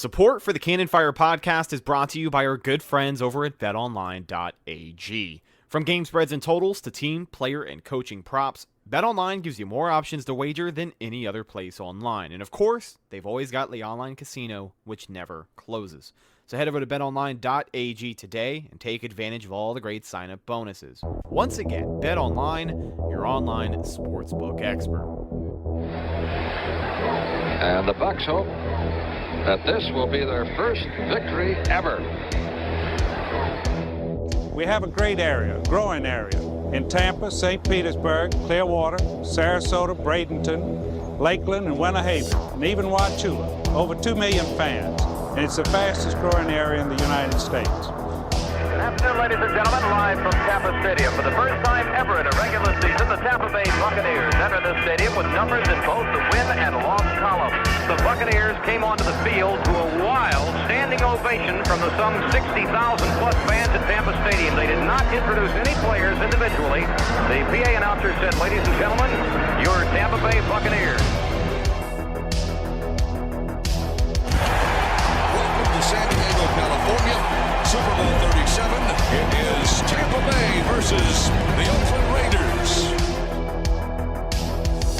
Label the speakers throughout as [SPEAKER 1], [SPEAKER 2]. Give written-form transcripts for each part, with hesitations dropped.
[SPEAKER 1] Support for the Cannon Fire podcast is brought to you by our good friends over at betonline.ag. From game spreads and totals to team, player, and coaching props, BetOnline gives you more options to wager than any other place online. And of course, they've always got the online casino, which never closes. So head over to betonline.ag today and take advantage of all the great sign-up bonuses. Once again, BetOnline, your online sportsbook expert.
[SPEAKER 2] And the Bucks hope that this will be their first victory ever.
[SPEAKER 3] We have a great area, a growing area, in Tampa, St. Petersburg, Clearwater, Sarasota, Bradenton, Lakeland, and Winter Haven, and even Wauchula. Over 2 million fans, and it's the fastest growing area in the United States.
[SPEAKER 4] Good afternoon, ladies and gentlemen, live from Tampa Stadium. For the first time ever in a regular season, the Tampa Bay Buccaneers enter the stadium with numbers in both the win and loss columns. The Buccaneers came onto the field to a wild standing ovation from the some 60,000-plus fans at Tampa Stadium. They did not introduce any players individually. The PA announcer said, "Ladies and gentlemen, your Tampa Bay Buccaneers."
[SPEAKER 5] Welcome to San Diego, California. Super Bowl 37. It is Tampa Bay versus the Oakland Raiders.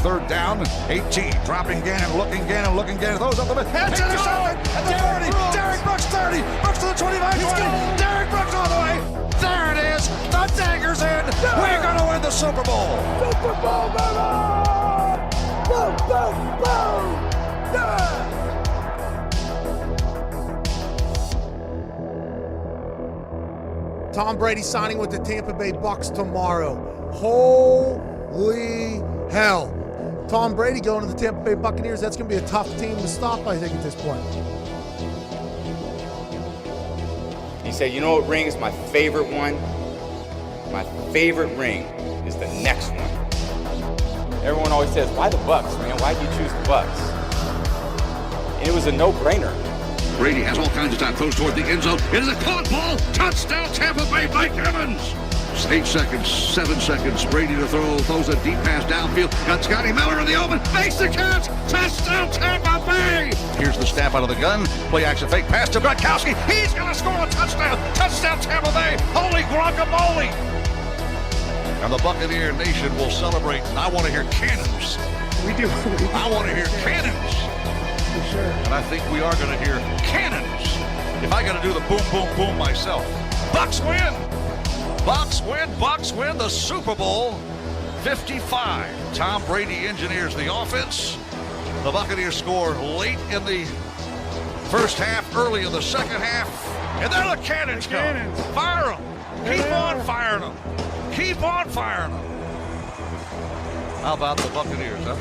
[SPEAKER 5] Third down, 18. Dropping Gannon, looking Gannon. Throws up the middle. It's intercepted at the 40. Derek Brooks 30. Brooks to the 25, 20. Derek Brooks all the way. There it is. The dagger's in. We're going to win the Super Bowl.
[SPEAKER 6] Super Bowl, baby! Boom, boom, boom! Yeah! Tom Brady signing with the Tampa Bay Bucks tomorrow. Holy hell. Tom Brady going to the Tampa Bay Buccaneers. That's going to be a tough team to stop, I think, at this point.
[SPEAKER 7] He said, you know what ring is my favorite one? My favorite ring is the next one. Everyone always says, why the Bucks, man? Why'd you choose the Bucks? And it was a no-brainer.
[SPEAKER 5] Brady has all kinds of time. Throws toward the end zone. It is a caught ball. Touchdown, Tampa Bay, Mike Evans. 8 seconds, 7 seconds. Brady to throw. Throws a deep pass downfield. Got Scotty Miller in the open. Makes the catch. Touchdown, Tampa Bay. Here's the snap out of the gun. Play action fake pass to Gronkowski. He's going to score a touchdown. Touchdown, Tampa Bay. Holy guacamole. And the Buccaneer Nation will celebrate. And I want to hear cannons.
[SPEAKER 6] We do.
[SPEAKER 5] I want to hear cannons.
[SPEAKER 6] For sure.
[SPEAKER 5] And I think we are going to hear cannons. If I got to do the boom, boom, boom myself. Bucks win. Bucks win. Bucks win the Super Bowl 55. Tom Brady engineers the offense. The Buccaneers score late in the first half, early in the second half. And there the cannons come. Fire them. Keep on firing them. Keep on firing them. How about the Buccaneers, huh?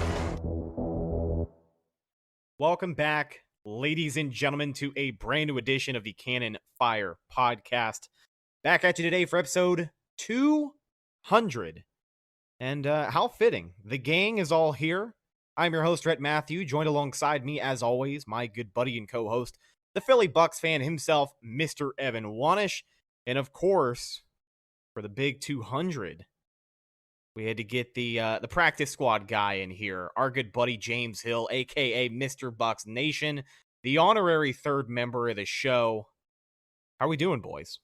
[SPEAKER 1] Welcome back, ladies and gentlemen, to a brand new edition of the Cannon Fire podcast. Back at you today for episode 200. And how fitting. The gang is all here. I'm your host, Rhett Matthew, joined alongside me, as always, my good buddy and co-host, the Philly Bucks fan himself, Mr. Evan Wanish. And of course, for the big 200, we had to get the practice squad guy in here, our good buddy James Hill, a.k.a. Mr. Bucks Nation, the honorary third member of the show. How are we doing, boys?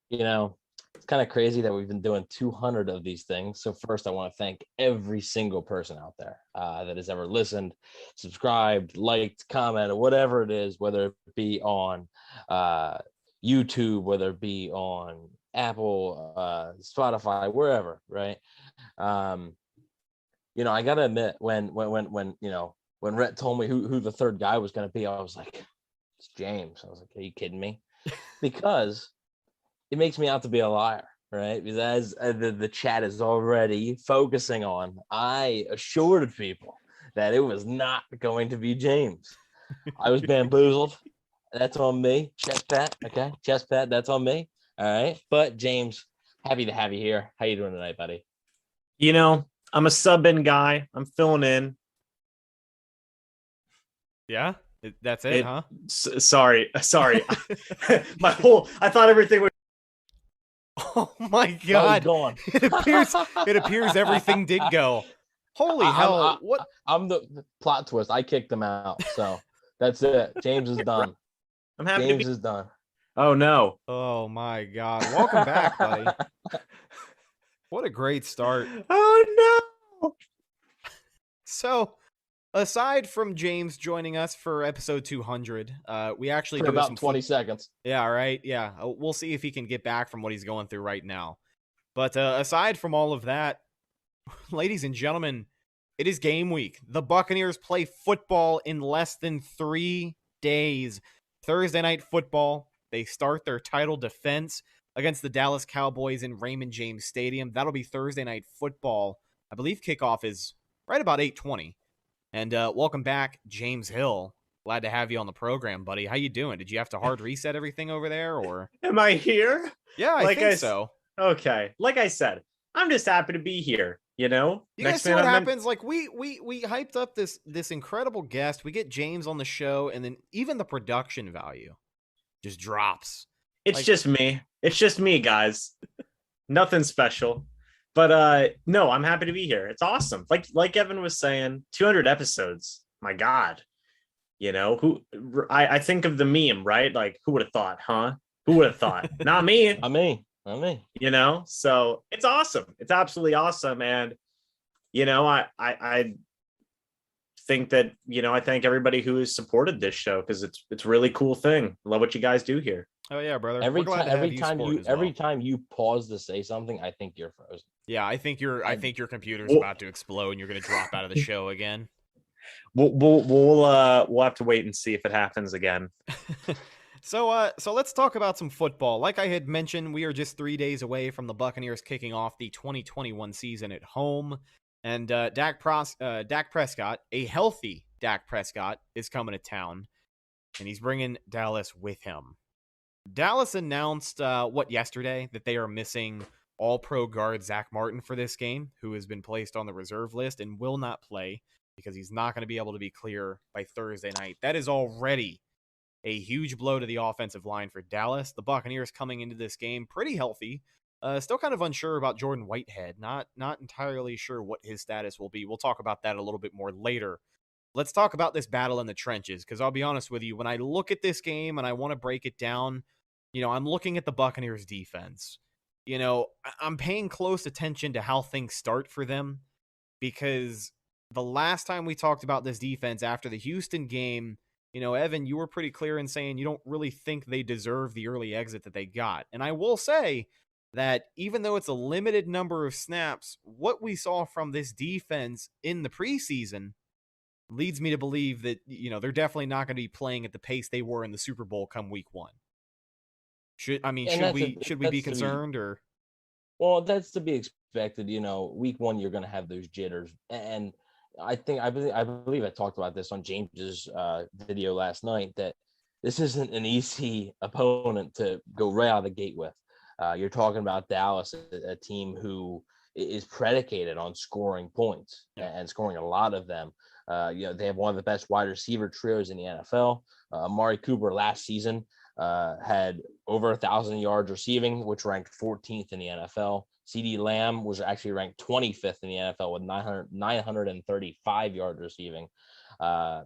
[SPEAKER 8] You know, it's kind of crazy that we've been doing 200 of these things. So first, I want to thank every single person out there that has ever listened, subscribed, liked, commented, whatever it is, whether it be on YouTube, whether it be on Apple, Spotify, wherever, right? You know, I gotta admit, when Rhett told me who the third guy was gonna be, I was like, it's James. I was like, are you kidding me? Because it makes me out to be a liar, right? Because as the chat is already focusing on, I assured people that it was not going to be James. I was bamboozled. That's on me. Chest pat, okay? Chest pat, that's on me. All right. But James, happy to have you here. How you doing tonight, buddy?
[SPEAKER 9] You know, I'm a sub-in guy. I'm filling in.
[SPEAKER 1] Yeah? That's it, huh?
[SPEAKER 9] Sorry. I thought everything was.
[SPEAKER 1] Oh my God.
[SPEAKER 8] Gone.
[SPEAKER 1] It appears everything did go. Holy hell. What?
[SPEAKER 8] I'm the plot twist. I kicked them out. So That's it. James is done.
[SPEAKER 9] I'm happy
[SPEAKER 8] James
[SPEAKER 9] to be.
[SPEAKER 8] is done.
[SPEAKER 9] Oh no.
[SPEAKER 1] Oh my God! Welcome back, buddy. What a great start.
[SPEAKER 9] Oh no.
[SPEAKER 1] So, aside from James joining us for episode 200, we actually
[SPEAKER 8] For
[SPEAKER 1] do
[SPEAKER 8] about
[SPEAKER 1] some
[SPEAKER 8] 20 seconds.
[SPEAKER 1] Yeah, right. Yeah, we'll see if he can get back from what he's going through right now. But aside from all of that, ladies and gentlemen, it is game week. The Buccaneers play football in less than 3 days. Thursday night football. They start their title defense against the Dallas Cowboys in Raymond James Stadium. That'll be Thursday night football. I believe kickoff is right about 8:20. And welcome back, James Hill. Glad to have you on the program, buddy. How you doing? Did you have to hard reset everything over there, or?
[SPEAKER 9] Am I here?
[SPEAKER 1] Yeah, I think so.
[SPEAKER 9] Okay. Like I said, I'm just happy to be here. You know,
[SPEAKER 1] You guys see what happens? Like we hyped up this incredible guest. We get James on the show, and then even the production value just drops.
[SPEAKER 9] It's
[SPEAKER 1] like-
[SPEAKER 9] just me. It's just me, guys. Nothing special. But no, I'm happy to be here. It's awesome. Like Evan was saying, 200 episodes. My God. You know, I think of the meme, right? Like, who would have thought, huh? Who would have thought? Not me.
[SPEAKER 8] Not me. Not me.
[SPEAKER 9] You know, so it's awesome. It's absolutely awesome. And, you know, I think that, you know, I thank everybody who has supported this show because it's a really cool thing. Love what you guys do here.
[SPEAKER 1] Oh yeah, brother.
[SPEAKER 8] Every
[SPEAKER 1] We're glad
[SPEAKER 8] time,
[SPEAKER 1] to have
[SPEAKER 8] every
[SPEAKER 1] you
[SPEAKER 8] time
[SPEAKER 1] support
[SPEAKER 8] you,
[SPEAKER 1] as well.
[SPEAKER 8] every time you pause to say something, I think you're frozen.
[SPEAKER 1] Yeah, I think your computer's
[SPEAKER 9] Well-
[SPEAKER 1] about to explode and you're gonna drop out of the show again.
[SPEAKER 9] We'll have to wait and see if it happens again.
[SPEAKER 1] So let's talk about some football. Like I had mentioned, we are just 3 days away from the Buccaneers kicking off the 2021 season at home. And Dak Prescott, a healthy Dak Prescott, is coming to town, and he's bringing Dallas with him. Dallas announced yesterday that they are missing all-pro guard Zach Martin for this game, who has been placed on the reserve list and will not play because he's not going to be able to be clear by Thursday night. That is already a huge blow to the offensive line for Dallas. The Buccaneers coming into this game pretty healthy. Still kind of unsure about Jordan Whitehead. Not entirely sure what his status will be. We'll talk about that a little bit more later. Let's talk about this battle in the trenches, because I'll be honest with you, when I look at this game and I want to break it down, you know, I'm looking at the Buccaneers defense. You know, I'm paying close attention to how things start for them, because the last time we talked about this defense after the Houston game, you know, Evan, you were pretty clear in saying you don't really think they deserve the early exit that they got. And I will say that even though it's a limited number of snaps, what we saw from this defense in the preseason leads me to believe that, you know, they're definitely not going to be playing at the pace they were in the Super Bowl come week one. Should we be concerned or?
[SPEAKER 8] Well, that's to be expected. You know, week one, you're going to have those jitters. And I believe I talked about this on James's video last night, that this isn't an easy opponent to go right out of the gate with. You're talking about Dallas, a team who is predicated on scoring points and scoring a lot of them. You know, they have one of the best wide receiver trios in the NFL. Amari Cooper last season had over 1,000 yards receiving, which ranked 14th in the NFL. CeeDee Lamb was actually ranked 25th in the NFL with 935 yards receiving.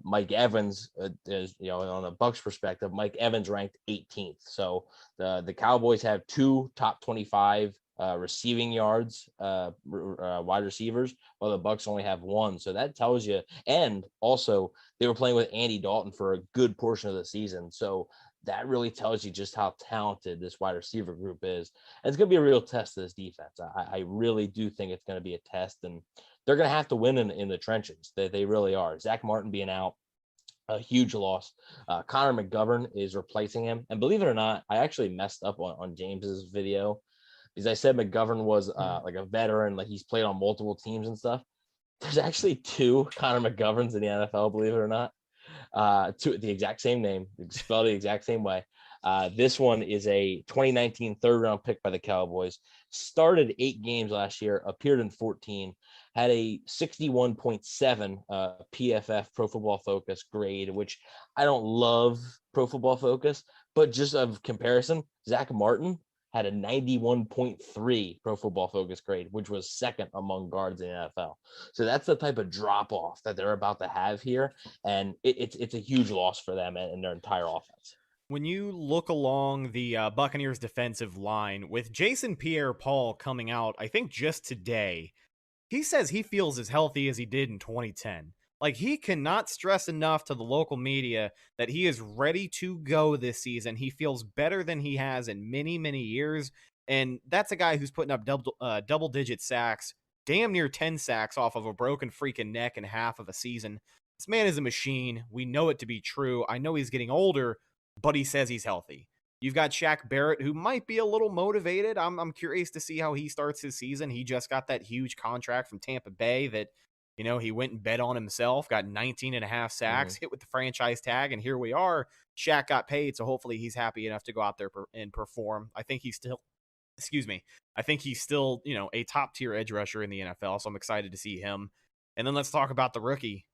[SPEAKER 8] Mike Evans is, you know, on the Bucs perspective, Mike Evans ranked 18th. So the Cowboys have two top 25 receiving yards wide receivers, while the Bucs only have one. So that tells you. And also, they were playing with Andy Dalton for a good portion of the season. So that really tells you just how talented this wide receiver group is. And it's going to be a real test to this defense. I really do think it's going to be a test, and they're going to have to win in the trenches. They really are. Zach Martin being out, a huge loss. Connor McGovern is replacing him. And believe it or not, I actually messed up on James's video, because I said McGovern was like a veteran, like he's played on multiple teams and stuff. There's actually two Connor McGoverns in the NFL, believe it or not. To the exact same name, spelled the exact same way. This one is a 2019 third-round pick by the Cowboys. Started 8 games last year, appeared in 14, had a 61.7 PFF Pro Football Focus grade, which I don't love Pro Football Focus, but just of comparison, Zach Martin had a 91.3 Pro Football Focus grade, which was second among guards in the NFL. So that's the type of drop off that they're about to have here, and it's a huge loss for them and their entire offense.
[SPEAKER 1] When you look along the Buccaneers defensive line, with Jason Pierre-Paul coming out, I think just today, he says he feels as healthy as he did in 2010. Like, he cannot stress enough to the local media that he is ready to go this season. He feels better than he has in many, many years. And that's a guy who's putting up double-digit sacks, damn near 10 sacks off of a broken freaking neck in half of a season. This man is a machine. We know it to be true. I know he's getting older, but he says he's healthy. You've got Shaq Barrett, who might be a little motivated. I'm curious to see how he starts his season. He just got that huge contract from Tampa Bay that, you know, he went and bet on himself, got 19 and a half sacks, hit with the franchise tag, and here we are. Shaq got paid, so hopefully he's happy enough to go out there and perform. I think he's still, you know, a top-tier edge rusher in the NFL, so I'm excited to see him. And then let's talk about the rookie.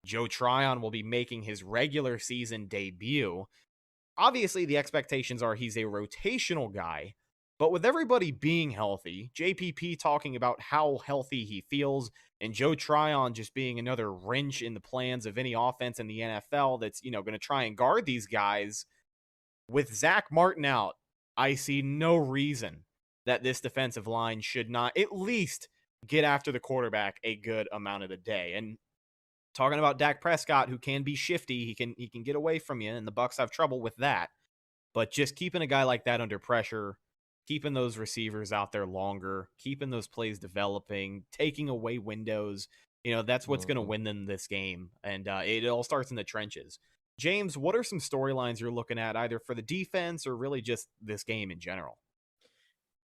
[SPEAKER 1] Joe Tryon will be making his regular season debut. Obviously, the expectations are he's a rotational guy, but with everybody being healthy, JPP talking about how healthy he feels, and Joe Tryon just being another wrench in the plans of any offense in the NFL that's, you know, going to try and guard these guys. With Zach Martin out, I see no reason that this defensive line should not at least get after the quarterback a good amount of the day. And talking about Dak Prescott, who can be shifty, he can get away from you, and the Bucs have trouble with that. But just keeping a guy like that under pressure, keeping those receivers out there longer, keeping those plays developing, taking away windows, you know, that's what's going to win them this game. And it all starts in the trenches. James, what are some storylines you're looking at either for the defense or really just this game in general?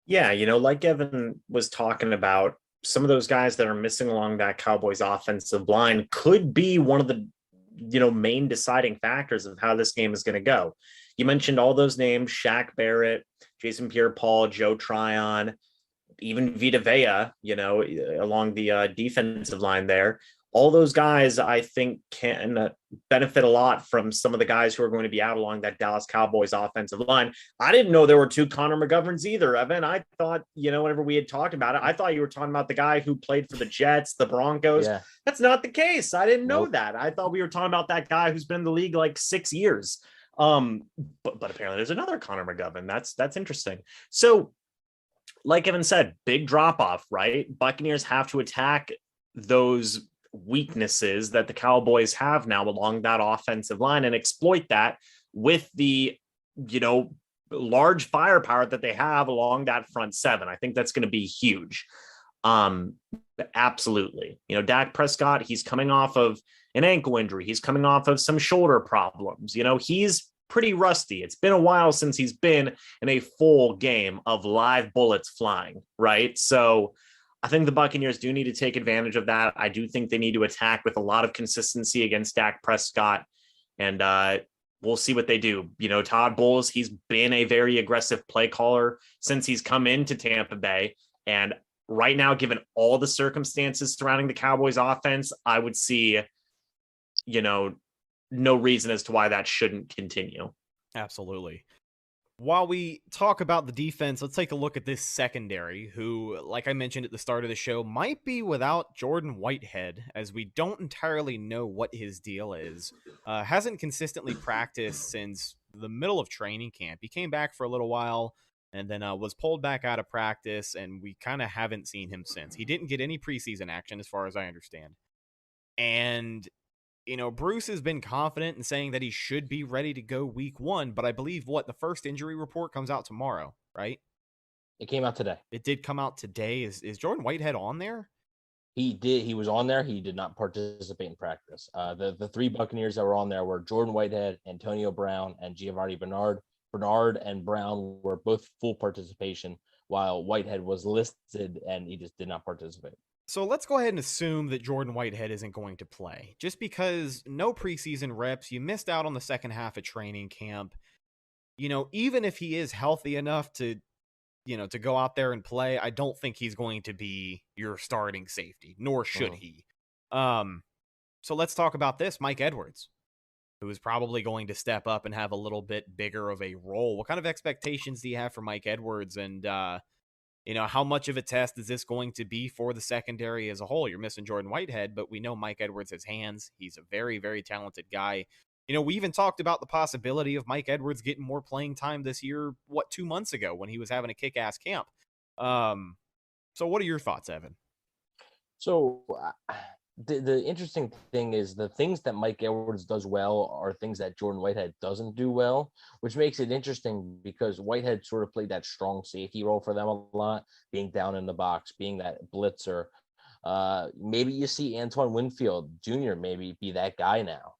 [SPEAKER 9] Yeah, you know, like Evan was talking about, some of those guys that are missing along that Cowboys offensive line could be one of the, you know, main deciding factors of how this game is going to go. You mentioned all those names: Shaq Barrett, Jason Pierre-Paul, Joe Tryon, even Vita Vea, you know, along the defensive line there. All those guys, I think, can benefit a lot from some of the guys who are going to be out along that Dallas Cowboys offensive line. I didn't know there were two Connor McGoverns either, Evan. I thought, you know, whenever we had talked about it, I thought you were talking about the guy who played for the Jets, the Broncos. Yeah. That's not the case. I didn't know that. I thought we were talking about that guy who's been in the league like 6 years. But apparently there's another Connor McGovern. That's interesting. So, like Evan said, big drop off, right? Buccaneers have to attack those weaknesses that the Cowboys have now along that offensive line and exploit that with the, you know, large firepower that they have along that front seven. I think that's going to be huge. Absolutely. You know, Dak Prescott, he's coming off of an ankle injury. He's coming off of some shoulder problems. You know, he's pretty rusty. It's been a while since he's been in a full game of live bullets flying, right? So I think the Buccaneers do need to take advantage of that. I do think they need to attack with a lot of consistency against Dak Prescott, and we'll see what they do. You know, Todd Bowles, he's been a very aggressive play caller since he's come into Tampa Bay, and right now, given all the circumstances surrounding the Cowboys offense, I would see, you know, no reason as to why that shouldn't continue.
[SPEAKER 1] Absolutely. While we talk about the defense, let's take a look at this secondary, who, like I mentioned at the start of the show, might be without Jordan Whitehead, as we don't entirely know what his deal is. Hasn't consistently practiced since the middle of training camp. He came back for a little while and then was pulled back out of practice, and we kind of haven't seen him since. He didn't get any preseason action, as far as I understand. And you know, Bruce has been confident in saying that he should be ready to go week one, but I believe the first injury report comes out tomorrow, right?
[SPEAKER 8] It came out today.
[SPEAKER 1] It did come out today. Is Jordan Whitehead on there?
[SPEAKER 8] He did. He was on there. He did not participate in practice. The three Buccaneers that were on there were Jordan Whitehead, Antonio Brown, and Giovanni Bernard. Bernard and Brown were both full participation, while Whitehead was listed and he just did not participate.
[SPEAKER 1] So let's go ahead and assume that Jordan Whitehead isn't going to play. Just because no preseason reps, you missed out on the second half of training camp. You know, even if he is healthy enough to, you know, to go out there and play, I don't think he's going to be your starting safety, nor should he. So let's talk about this. Mike Edwards. who is probably going to step up and have a little bit bigger of a role. What kind of expectations do you have for Mike Edwards? And, how much of a test is this going to be for the secondary as a whole? You're missing Jordan Whitehead, but we know Mike Edwards has hands. He's a very, very talented guy. We even talked about the possibility of Mike Edwards getting more playing time this year, 2 months ago when he was having a kick-ass camp. So what are your thoughts, Evan?
[SPEAKER 8] So the interesting thing is the things that Mike Edwards does well are things that Jordan Whitehead doesn't do well, which makes it interesting because Whitehead sort of played that strong safety role for them a lot, being down in the box, being that blitzer. Maybe you see Antoine Winfield Jr. maybe be that guy now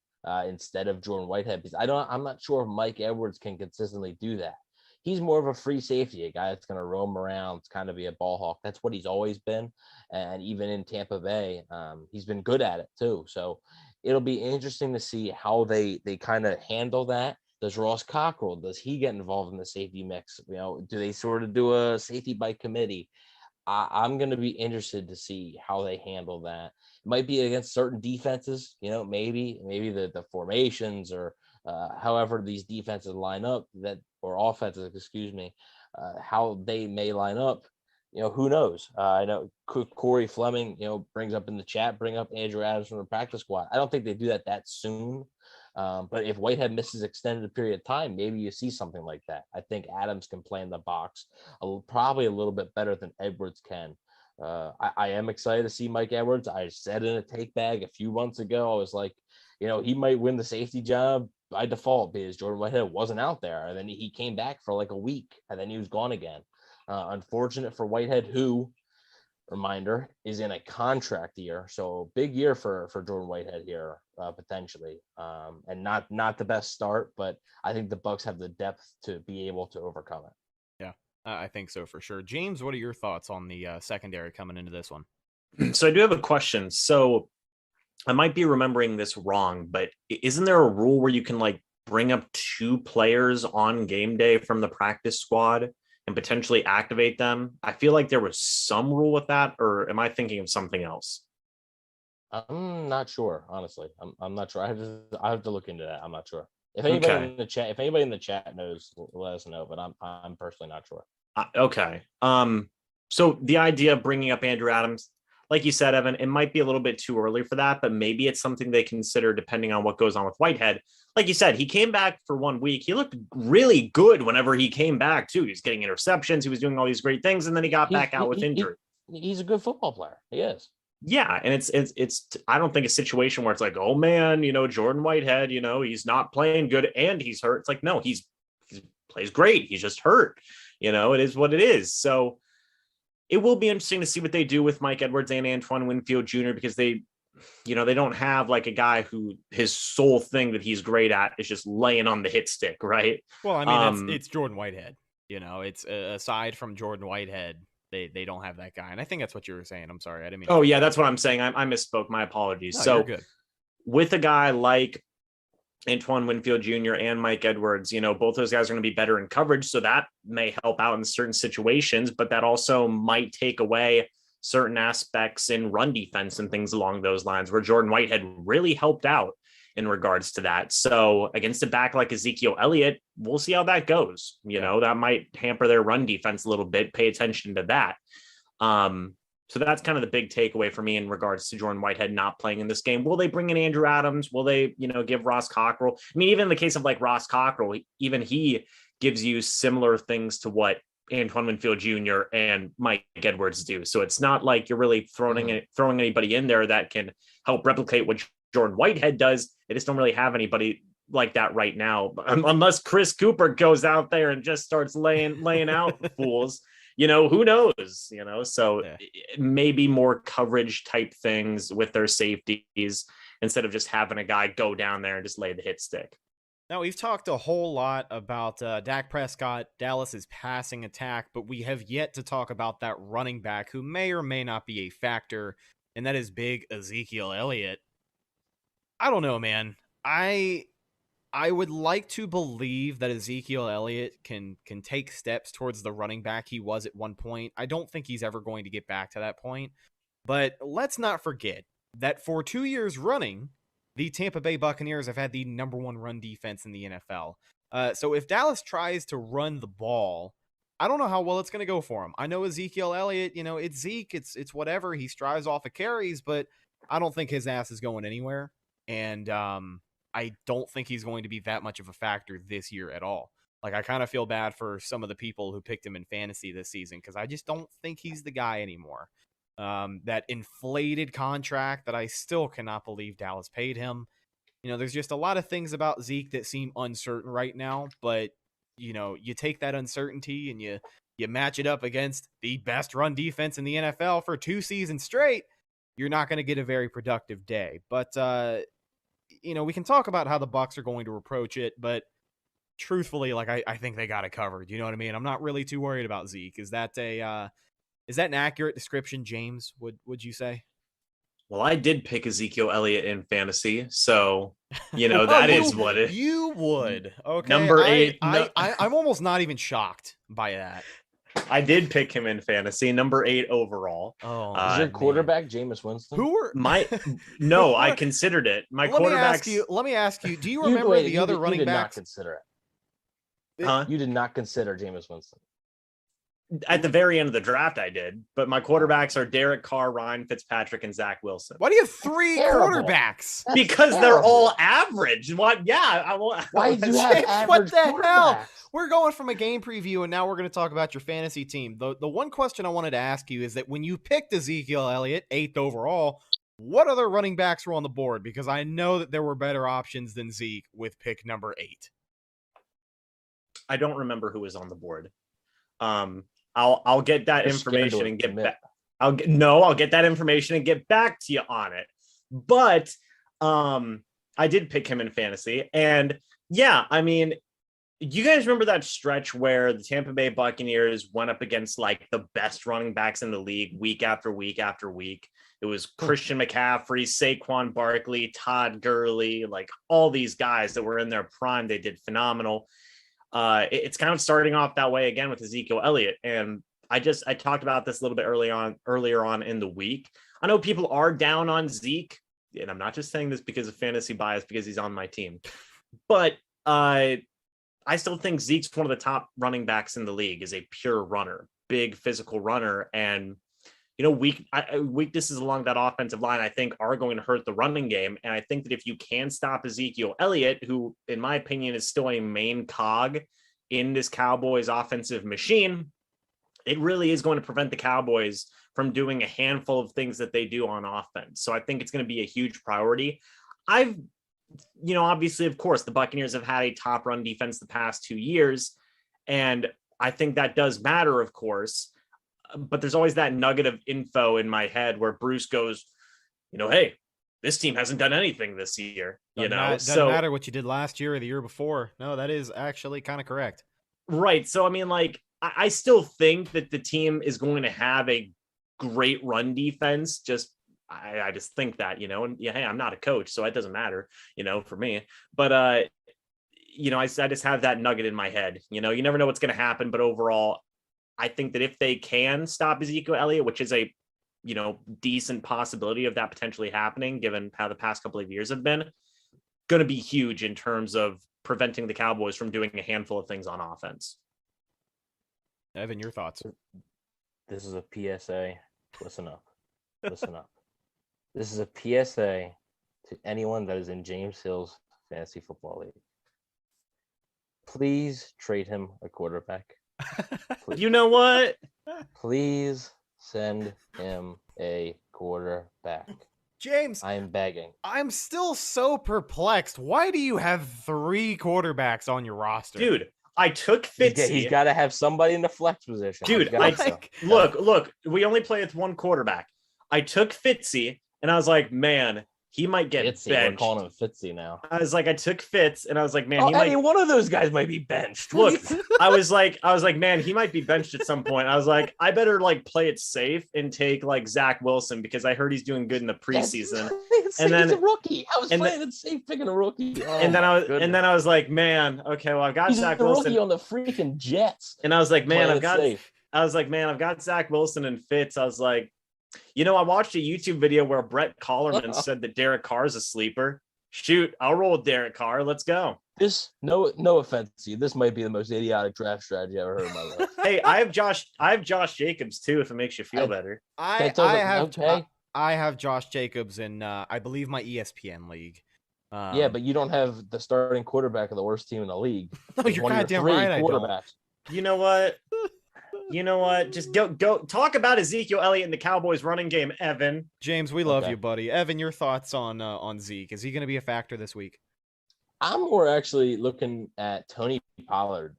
[SPEAKER 8] instead of Jordan Whitehead, because I'm not sure if Mike Edwards can consistently do that. He's more of a free safety, a guy that's going to roam around, kind of be a ball hawk. That's what he's always been. And even in Tampa Bay, he's been good at it too. So it'll be interesting to see how they kind of handle that. Does Ross Cockrell, does he get involved in the safety mix? Do they sort of do a safety by committee? I'm going to be interested to see how they handle that. It might be against certain defenses, maybe the formations or however these defenses line up or offenses, how they may line up. Who knows? I know Corey Fleming, brings up in the chat, bring up Andrew Adams from the practice squad. I don't think they do that soon. But if Whitehead misses extended period of time, maybe you see something like that. I think Adams can play in the box probably a little bit better than Edwards can. I am excited to see Mike Edwards. I said in a take bag a few months ago, I was like, he might win the safety job by default because Jordan Whitehead wasn't out there. And then he came back for like a week and then he was gone again. Unfortunate for Whitehead, who, reminder, is in a contract year. So big year for Jordan Whitehead here, potentially. And not the best start, but I think the Bucs have the depth to be able to overcome it.
[SPEAKER 1] Yeah, I think so for sure. James, what are your thoughts on the secondary coming into this one?
[SPEAKER 9] So I do have a question. So I might be remembering this wrong, but isn't there a rule where you can bring up 2 players on game day from the practice squad and potentially activate them? I feel like there was some rule with that, or am I thinking of something else?
[SPEAKER 8] I'm not sure, honestly. I'm not sure. I have to look into that. I'm not sure. If anybody in the chat knows, let us know. But I'm personally not sure.
[SPEAKER 9] Okay. So the idea of bringing up Andrew Adams, like you said, Evan, it might be a little bit too early for that, but maybe it's something they consider depending on what goes on with Whitehead. Like you said, he came back for 1 week. He looked really good whenever he came back too. He was getting interceptions. He was doing all these great things. And then he got back out with injury.
[SPEAKER 8] He's a good football player. He is.
[SPEAKER 9] Yeah. And it's, I don't think a situation where it's like, oh man, Jordan Whitehead, he's not playing good and he's hurt. It's like, no, he plays great. He's just hurt. It is what it is. So it will be interesting to see what they do with Mike Edwards and Antoine Winfield Jr. because they don't have a guy who his sole thing that he's great at is just laying on the hit stick, right?
[SPEAKER 1] Well, I mean, it's Jordan Whitehead. It's aside from Jordan Whitehead, they don't have that guy, and I think that's what you were saying. I'm sorry, I didn't mean.
[SPEAKER 9] Oh yeah, that's what I'm saying. I misspoke. My apologies.
[SPEAKER 1] No,
[SPEAKER 9] so
[SPEAKER 1] you're good.
[SPEAKER 9] With a guy like Antoine Winfield Jr. and Mike Edwards, both those guys are going to be better in coverage. So that may help out in certain situations, but that also might take away certain aspects in run defense and things along those lines where Jordan Whitehead really helped out in regards to that. So against a back like Ezekiel Elliott, we'll see how that goes. That might hamper their run defense a little bit. Pay attention to that. So that's kind of the big takeaway for me in regards to Jordan Whitehead not playing in this game. Will they bring in Andrew Adams? Will they, give Ross Cockrell? I mean, even in the case of Ross Cockrell, even he gives you similar things to what Antoine Winfield Jr. and Mike Edwards do. So it's not like you're really throwing anybody in there that can help replicate what Jordan Whitehead does. They just don't really have anybody like that right now, unless Chris Cooper goes out there and just starts laying out fools. Who knows, so maybe more coverage type things with their safeties instead of just having a guy go down there and just lay the hit stick.
[SPEAKER 1] Now, we've talked a whole lot about Dak Prescott, Dallas's passing attack, but we have yet to talk about that running back who may or may not be a factor, and that is big Ezekiel Elliott. I don't know, man. I would like to believe that Ezekiel Elliott can take steps towards the running back he was at one point. I don't think he's ever going to get back to that point. But let's not forget that for 2 years running, the Tampa Bay Buccaneers have had the #1 run defense in the NFL. So if Dallas tries to run the ball, I don't know how well it's going to go for him. I know Ezekiel Elliott, it's Zeke, it's whatever. He strives off of carries, but I don't think his ass is going anywhere. And I don't think he's going to be that much of a factor this year at all. Like, I kind of feel bad for some of the people who picked him in fantasy this season because I just don't think he's the guy anymore. That inflated contract that I still cannot believe Dallas paid him. There's just a lot of things about Zeke that seem uncertain right now, but you take that uncertainty and you match it up against the best run defense in the NFL for 2 seasons straight, you're not going to get a very productive day. But, we can talk about how the Bucs are going to approach it, but truthfully, like, I think they got it covered. You know what I mean? I'm not really too worried about Zeke. Is that an accurate description, James, would you say?
[SPEAKER 9] Well, I did pick Ezekiel Elliott in fantasy, so that is what it.
[SPEAKER 1] You would. Okay.
[SPEAKER 9] Number 8.
[SPEAKER 1] I'm almost not even shocked by that.
[SPEAKER 9] I did pick him in fantasy, number 8 overall.
[SPEAKER 1] Oh,
[SPEAKER 8] is your quarterback Jameis Winston?
[SPEAKER 1] Who were
[SPEAKER 9] No, I considered it. My quarterback.
[SPEAKER 1] Let me ask you. Do you remember the other running backs?
[SPEAKER 8] Not consider it.
[SPEAKER 9] Huh?
[SPEAKER 8] You did not consider Jameis Winston.
[SPEAKER 9] At the very end of the draft, I did, but my quarterbacks are Derek Carr, Ryan Fitzpatrick, and Zach Wilson.
[SPEAKER 1] Why do you have 3 quarterbacks?
[SPEAKER 8] That's
[SPEAKER 9] because
[SPEAKER 8] terrible.
[SPEAKER 9] they're all average. What? Yeah, I want.
[SPEAKER 8] Why do you have average
[SPEAKER 1] What the hell?
[SPEAKER 8] quarterbacks?
[SPEAKER 1] We're going from a game preview, and now we're going to talk about your fantasy team. The one question I wanted to ask you is that when you picked Ezekiel Elliott, 8th overall, what other running backs were on the board? Because I know that there were better options than Zeke with pick number 8.
[SPEAKER 9] I don't remember who was on the board. I'll get that information and get back. I'll get that information and get back to you on it. But I did pick him in fantasy, and yeah, I mean, you guys remember that stretch where the Tampa Bay Buccaneers went up against like the best running backs in the league week after week after week? It was Christian McCaffrey, Saquon Barkley, Todd Gurley, like all these guys that were in their prime. They did phenomenal. It's kind of starting off that way again with Ezekiel Elliott. And I talked about this a little bit earlier on in the week. I know people are down on Zeke, and I'm not just saying this because of fantasy bias, because he's on my team, but I still think Zeke's one of the top running backs in the league, is a pure runner, big physical runner. And, weaknesses along that offensive line, I think, are going to hurt the running game. And I think that if you can stop Ezekiel Elliott, who, in my opinion, is still a main cog in this Cowboys offensive machine, it really is going to prevent the Cowboys from doing a handful of things that they do on offense. So I think it's going to be a huge priority. Obviously, of course, the Buccaneers have had a top run defense the past 2 years. And I think that does matter, of course. But there's always that nugget of info in my head where Bruce goes, hey, this team hasn't done anything this year.
[SPEAKER 1] Doesn't matter what you did last year or the year before. No, that is actually kind of correct.
[SPEAKER 9] Right. So, I mean, like, I still think that the team is going to have a great run defense. I just think that, and yeah, hey, I'm not a coach, so it doesn't matter, for me. But, I just have that nugget in my head. You never know what's going to happen. But overall, I think that if they can stop Ezekiel Elliott, which is a, decent possibility of that potentially happening, given how the past couple of years have been, going to be huge in terms of preventing the Cowboys from doing a handful of things on offense.
[SPEAKER 1] Evan, your thoughts?
[SPEAKER 8] This is a PSA. Listen up. Listen up. This is a PSA to anyone that is in James Hill's fantasy football league. Please trade him a quarterback.
[SPEAKER 9] You know what?
[SPEAKER 8] Please send him a quarterback.
[SPEAKER 1] James,
[SPEAKER 8] I am begging.
[SPEAKER 1] I'm still so perplexed. Why do you have 3 quarterbacks on your roster?
[SPEAKER 9] Dude, I took Fitzy.
[SPEAKER 8] He's got to have somebody in the flex position.
[SPEAKER 9] Dude, look, we only play with 1 quarterback. I took Fitzy, and I was like, man, he might get
[SPEAKER 8] Fitzy.
[SPEAKER 9] benched.
[SPEAKER 8] We're calling him Fitzy now.
[SPEAKER 9] I took Fitz, and I was like, man,
[SPEAKER 8] any one of those guys might be benched.
[SPEAKER 9] Look, I was like, man, he might be benched at some point. I was like, I better play it safe and take Zach Wilson, because I heard he's doing good in the preseason.
[SPEAKER 8] And then he's a rookie. I was playing it safe picking a rookie.
[SPEAKER 9] And then I was like, man, okay, well, I've got Zach Wilson.
[SPEAKER 8] Rookie on the freaking Jets.
[SPEAKER 9] And I was like, man, I've got Zach Wilson and Fitz. I was like, I watched a YouTube video where Brett Collerman said that Derek Carr is a sleeper. Shoot, I'll roll with Derek Carr. Let's go.
[SPEAKER 8] This no offense to you. This might be the most idiotic draft strategy I've ever heard in my life.
[SPEAKER 9] Hey, I have Josh Jacobs too, if it makes you feel better.
[SPEAKER 1] I have Josh Jacobs in I believe my ESPN league.
[SPEAKER 8] Yeah, but you don't have the starting quarterback of the worst team in the league.
[SPEAKER 1] No, you're goddamn right. I don't.
[SPEAKER 9] You know what? Just go talk about Ezekiel Elliott and the Cowboys running game, Evan.
[SPEAKER 1] James, we love you, buddy. Evan, your thoughts on Zeke? Is he going to be a factor this week?
[SPEAKER 8] I'm more actually looking at Tony Pollard.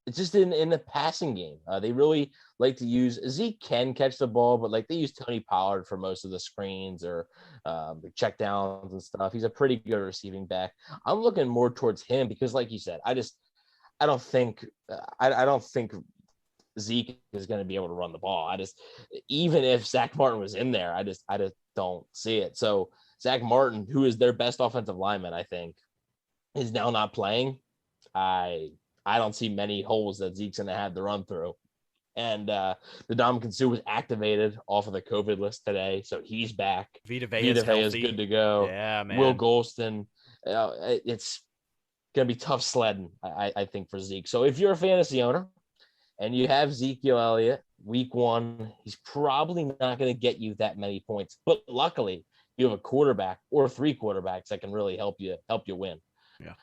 [SPEAKER 8] It's just in the passing game. They really like to use Zeke can catch the ball, but like they use Tony Pollard for most of the screens or the check downs and stuff. He's a pretty good receiving back. I'm looking more towards him because, like you said, I don't think Zeke is going to be able to run the ball. Even if Zach Martin was in there, I just don't see it. So Zach Martin, who is their best offensive lineman, I think, is now not playing. I don't see many holes that Zeke's going to have to run through. And the Ndamukong Suh was activated off of the COVID list today, so he's back.
[SPEAKER 1] Vita Vea is
[SPEAKER 8] good to go.
[SPEAKER 1] Yeah, man.
[SPEAKER 8] Will Golston, it's going to be tough sledding, I think, for Zeke. So if you're a fantasy owner and you have Ezekiel Elliott week 1, he's probably not going to get you that many points. But luckily, you have a quarterback or 3 quarterbacks that can really help you win.
[SPEAKER 1] Yeah.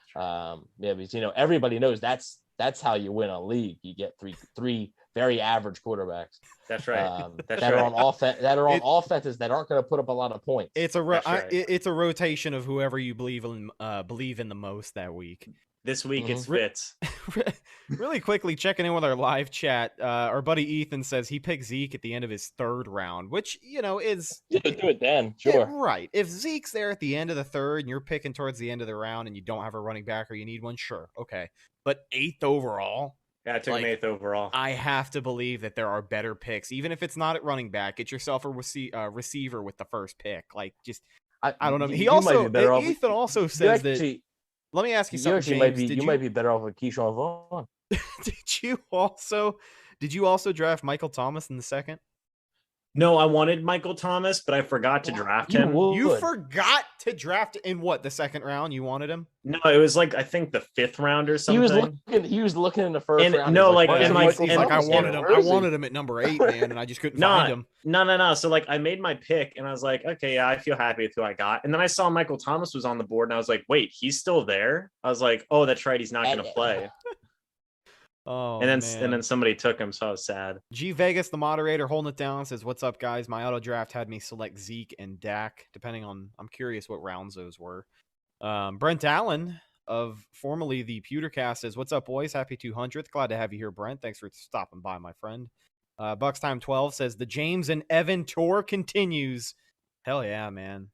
[SPEAKER 8] Because everybody knows that's how you win a league. You get three very average quarterbacks.
[SPEAKER 9] That's right.
[SPEAKER 8] That are on offenses that aren't going to put up a lot of points.
[SPEAKER 1] It's a rotation of whoever you believe in the most that week.
[SPEAKER 9] This week it's Fitz.
[SPEAKER 1] Really quickly checking in with our live chat. Our buddy Ethan says he picked Zeke at the end of his 3rd round, which is
[SPEAKER 8] do it then. Sure.
[SPEAKER 1] Right. If Zeke's there at the end of the 3rd and you're picking towards the end of the round and you don't have a running back or you need one, sure. Okay. But 8th overall.
[SPEAKER 9] Yeah, I took him 8th overall.
[SPEAKER 1] I have to believe that there are better picks, even if it's not at running back. Get yourself a receiver with the first pick. Like, just I don't know. Ethan also says that. Let me ask you something, James.
[SPEAKER 8] You might be better off with Keyshawn Vaughn.
[SPEAKER 1] Did you also draft Michael Thomas in the 2nd?
[SPEAKER 9] No, I wanted Michael Thomas, but I forgot to draft him.
[SPEAKER 1] You forgot to draft in what, the 2nd round? You wanted him?
[SPEAKER 9] No, it was like I think the 5th round or something.
[SPEAKER 8] He was looking in the 1st round.
[SPEAKER 9] No,
[SPEAKER 1] I wanted him at number 8, man, and I just couldn't find him.
[SPEAKER 9] No. So like I made my pick and I was like, okay, yeah, I feel happy with who I got. And then I saw Michael Thomas was on the board and I was like, wait, he's still there? I was like, oh, that's right, he's not going to play.
[SPEAKER 1] Oh,
[SPEAKER 9] and then somebody took him, so I was sad.
[SPEAKER 1] G Vegas, the moderator, holding it down, says, "What's up, guys? My auto draft had me select Zeke and Dak, depending on. I'm curious what rounds those were." Brent Allen of formerly the Pewtercast says, "What's up, boys? Happy 200th. Glad to have you here, Brent. Thanks for stopping by, my friend." Bucks Time 12 says, "The James and Evan tour continues." Hell yeah, man.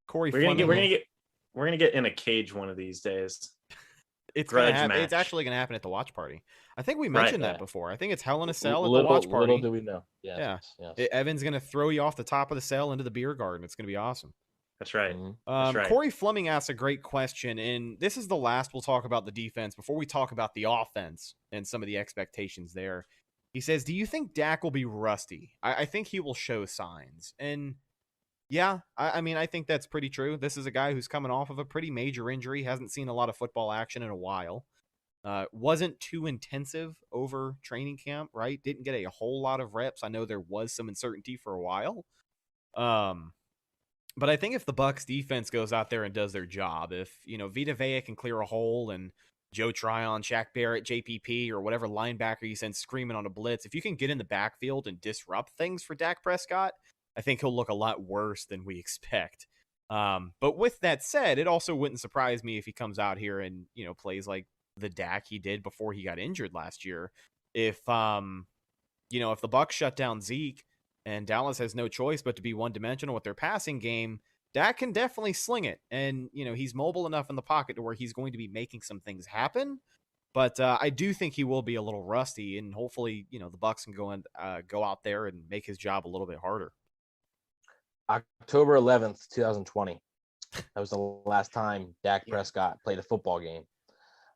[SPEAKER 1] Corey,
[SPEAKER 9] we're gonna get in a cage one of these days.
[SPEAKER 1] It's actually going to happen at the watch party. I think we mentioned that before. I think it's Hell in a Cell at the watch party.
[SPEAKER 8] Little do we know. Yes.
[SPEAKER 1] Evan's going to throw you off the top of the cell into the beer garden. It's going to be awesome.
[SPEAKER 9] That's right.
[SPEAKER 1] Corey Fleming asks a great question, and this is the last we'll talk about the defense before we talk about the offense and some of the expectations there. He says, "Do you think Dak will be rusty?" I think he will show signs. And yeah, I mean, I think that's pretty true. This is a guy who's coming off of a pretty major injury, hasn't seen a lot of football action in a while. Wasn't too intensive over training camp, right? Didn't get a whole lot of reps. I know there was some uncertainty for a while. But I think if the Bucs defense goes out there and does their job, if, Vita Vea can clear a hole and Joe Tryon, Shaq Barrett, JPP, or whatever linebacker you send screaming on a blitz, if you can get in the backfield and disrupt things for Dak Prescott, I think he'll look a lot worse than we expect. But with that said, it also wouldn't surprise me if he comes out here and, plays like the Dak he did before he got injured last year. If the Bucs shut down Zeke and Dallas has no choice but to be one-dimensional with their passing game, Dak can definitely sling it. And, he's mobile enough in the pocket to where he's going to be making some things happen. But I do think he will be a little rusty, and hopefully, the Bucs can go out there and make his job a little bit harder.
[SPEAKER 8] October 11th, 2020. That was the last time Dak Prescott played a football game.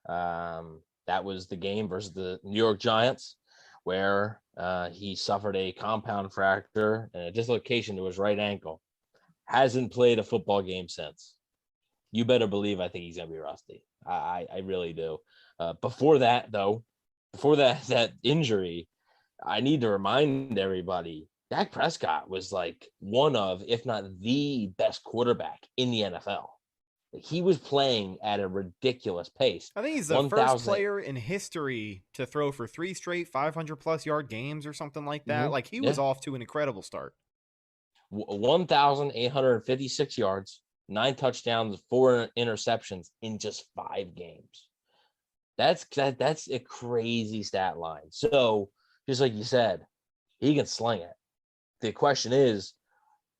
[SPEAKER 8] That was the game versus the New York Giants, where he suffered a compound fracture and a dislocation to his right ankle. hasn't played a football game since. You better believe I think he's gonna be rusty. I really do. Before that injury, I need to remind everybody, Dak Prescott was like one of, if not the best quarterback in the NFL. He was playing at a ridiculous pace.
[SPEAKER 1] I think he's the first player in history to throw for 3 straight 500+ yard games or something like that.
[SPEAKER 8] Mm-hmm.
[SPEAKER 1] Like he was off to an incredible start.
[SPEAKER 8] 1,856 yards, 9 touchdowns, 4 interceptions in just 5 games. That's a crazy stat line. So just like you said, he can sling it. The question is,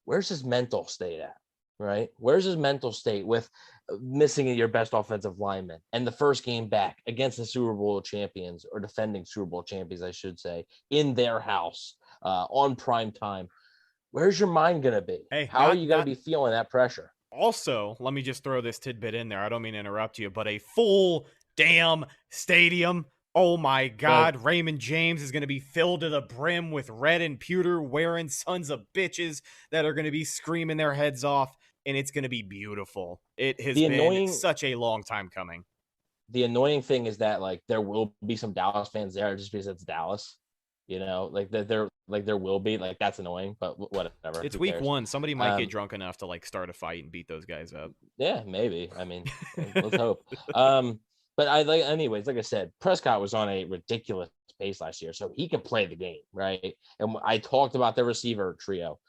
[SPEAKER 8] where's his mental state at? Right? Where's his mental state with missing your best offensive lineman and the first game back against the Super Bowl champions, or defending Super Bowl champions, I should say, in their house on prime time? Where's your mind going to be?
[SPEAKER 1] Hey,
[SPEAKER 8] how are you going to be feeling that pressure?
[SPEAKER 1] Also, let me just throw this tidbit in there. I don't mean to interrupt you, but a full damn stadium. Oh my God, right. Raymond James is going to be filled to the brim with red and pewter wearing sons of bitches that are going to be screaming their heads off. And it's going to be beautiful. It has been such a long time coming.
[SPEAKER 8] The annoying thing is that like there will be some Dallas fans there just because it's Dallas, you know, like there will be, like, that's annoying, but whatever.
[SPEAKER 1] It's week 1. Somebody might get drunk enough to like start a fight and beat those guys up.
[SPEAKER 8] Yeah, maybe. I mean, let's hope. But anyways, like I said, Prescott was on a ridiculous pace last year, so he can play the game, right? And I talked about the receiver trio.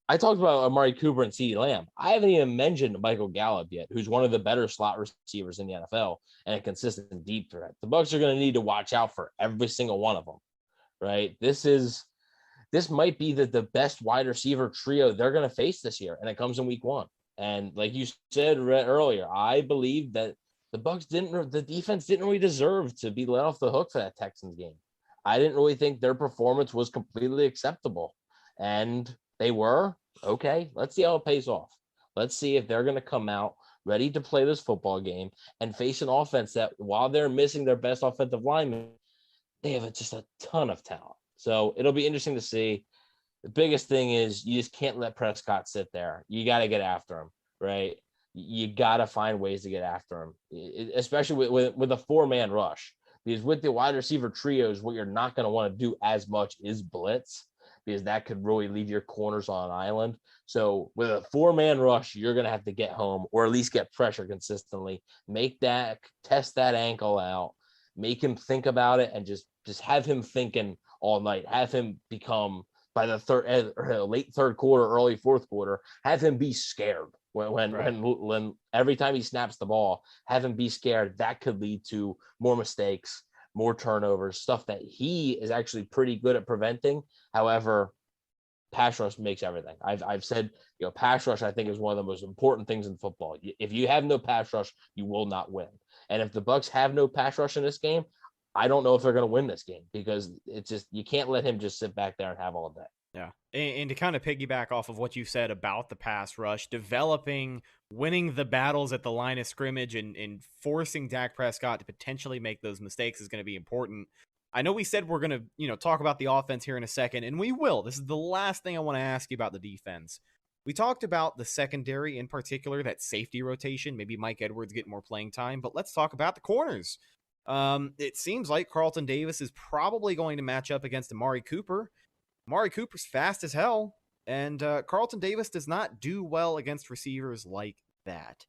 [SPEAKER 8] I talked about Amari Cooper and CeeDee Lamb. I haven't even mentioned Michael Gallup yet, who's one of the better slot receivers in the NFL and a consistent deep threat. The Bucs are going to need to watch out for every single one of them, right? This might be the best wide receiver trio they're going to face this year, and it comes in week 1. And like you said earlier, I believe that the defense didn't really deserve to be let off the hook for that Texans game. I didn't really think their performance was completely acceptable, and they were. Okay, let's see how it pays off. Let's see if they're going to come out ready to play this football game and face an offense that, while they're missing their best offensive lineman, they have just a ton of talent. So it'll be interesting to see. The biggest thing is you just can't let Prescott sit there. You got to get after him, right? You got to find ways to get after him, especially with a 4-man rush. Because with the wide receiver trios, what you're not going to want to do as much is blitz, because that could really leave your corners on an island. So with a 4-man rush, you're going to have to get home, or at least get pressure consistently. Test that ankle out, make him think about it, and just have him thinking all night. Have him become, by the late third quarter, early fourth quarter, have him be scared when every time he snaps the ball, have him be scared. That could lead to more mistakes, more turnovers, stuff that he is actually pretty good at preventing. However, pass rush makes everything. I've said, pass rush, I think, is one of the most important things in football. If you have no pass rush, you will not win. And if the Bucs have no pass rush in this game, I don't know if they're going to win this game, because it's just, you can't let him just sit back there and have all day.
[SPEAKER 1] Yeah. And to kind of piggyback off of what you said about the pass rush, winning the battles at the line of scrimmage and forcing Dak Prescott to potentially make those mistakes is going to be important. I know we said we're going to, talk about the offense here in a second, and we will. This is the last thing I want to ask you about the defense. We talked about the secondary, in particular, that safety rotation, maybe Mike Edwards getting more playing time, but let's talk about the corners. It seems like Carlton Davis is probably going to match up against Amari Cooper. Amari Cooper's fast as hell, and Carlton Davis does not do well against receivers like that.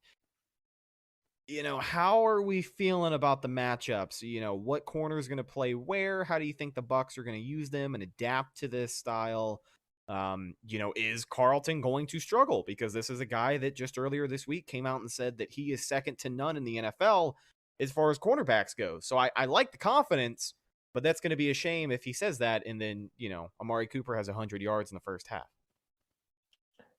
[SPEAKER 1] How are we feeling about the matchups? What corner is going to play where? How do you think the Bucs are going to use them and adapt to this style? Is Carlton going to struggle? Because this is a guy that just earlier this week came out and said that he is second to none in the NFL as far as cornerbacks go. So I like the confidence, but that's going to be a shame if he says that, and then, Amari Cooper has 100 yards in the first half.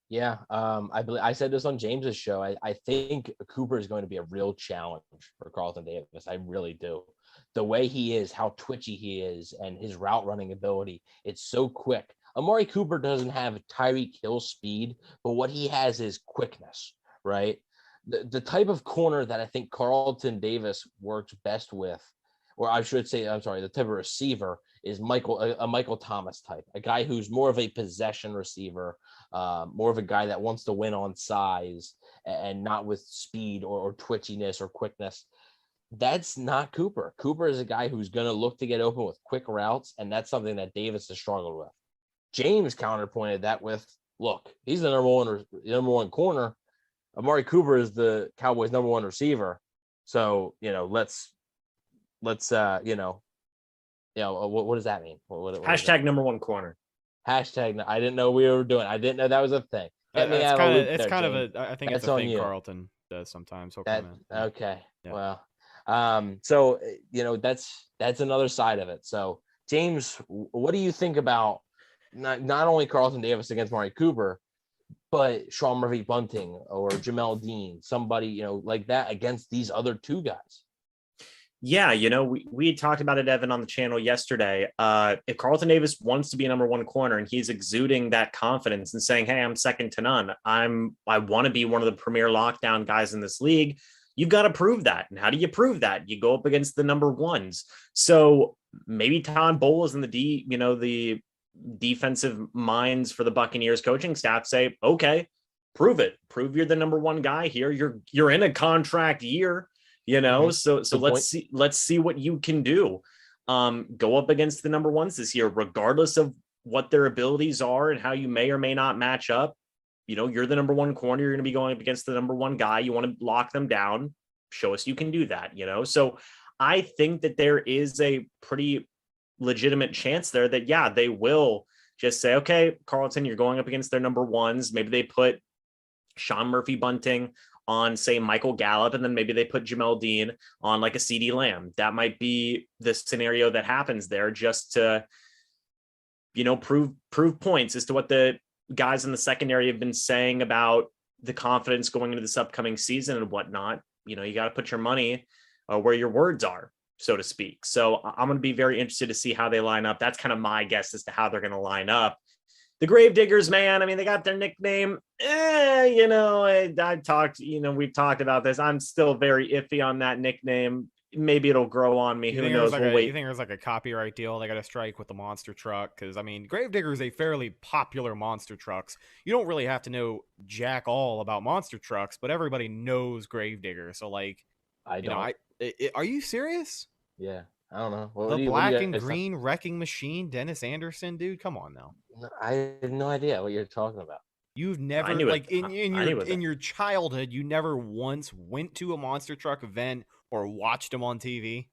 [SPEAKER 8] Yeah, I said this on James's show. I think Cooper is going to be a real challenge for Carlton Davis. I really do. The way he is, how twitchy he is, and his route running ability, it's so quick. Amari Cooper doesn't have Tyreek Hill speed, but what he has is quickness, right? The type of corner that I think Carlton Davis works best with or I should say, I'm sorry, the type of receiver is a Michael Thomas type, a guy who's more of a possession receiver, more of a guy that wants to win on size and not with speed or twitchiness or quickness. That's not Cooper. Cooper is a guy who's going to look to get open with quick routes, and that's something that Davis has struggled with. James counterpointed that with, look, he's the number one corner. Amari Cooper is the Cowboys' number one receiver. So, let's what does that mean?
[SPEAKER 9] Hashtag number one corner.
[SPEAKER 8] Hashtag. I didn't know we were doing. I didn't know that was a thing.
[SPEAKER 1] I think it's a thing Carlton does sometimes.
[SPEAKER 8] Okay.
[SPEAKER 1] Yeah.
[SPEAKER 8] Well, so that's another side of it. So James, what do you think about not only Carlton Davis against Amari Cooper, but Sean Murphy-Bunting or Jamel Dean, somebody like that against these other two guys?
[SPEAKER 9] Yeah, we talked about it, Evan, on the channel yesterday. If Carlton Davis wants to be a number one corner and he's exuding that confidence and saying, hey, I'm second to none, I want to be one of the premier lockdown guys in this league, you've got to prove that. And how do you prove that? You go up against the number ones. So maybe Todd Bowles and the defensive minds for the Buccaneers coaching staff say, okay, prove it. Prove you're the number one guy here. You're in a contract year. So let's see what you can do. Go up against the number ones this year, regardless of what their abilities are and how you may or may not match up. You're the number one corner. You're going to be going up against the number one guy. You want to lock them down. Show us you can do that. So I think that there is a pretty legitimate chance there that, yeah, they will just say, okay, Carlton, you're going up against their number ones. Maybe they put Sean Murphy-Bunting on, say, Michael Gallup, and then maybe they put Jamel Dean on like a CeeDee Lamb. That might be the scenario that happens there, just to, prove points as to what the guys in the secondary have been saying about the confidence going into this upcoming season and whatnot. You got to put your money where your words are, so to speak. So I'm going to be very interested to see how they line up. That's kind of my guess as to how they're going to line up. The Gravediggers, man, they got their nickname. We've talked about this. I'm still very iffy on that nickname. Maybe it'll grow on me. Who knows?
[SPEAKER 1] You think there's like a copyright deal they got to strike with the monster truck? Because, Gravedigger is a fairly popular monster trucks. You don't really have to know jack all about monster trucks, but everybody knows Gravedigger. So, are you serious?
[SPEAKER 8] Yeah. I don't know.
[SPEAKER 1] The black and green wrecking machine, Dennis Anderson, dude. Come on now.
[SPEAKER 8] I have no idea what you're talking about.
[SPEAKER 1] You've never in your childhood, you never once went to a monster truck event or watched them on TV.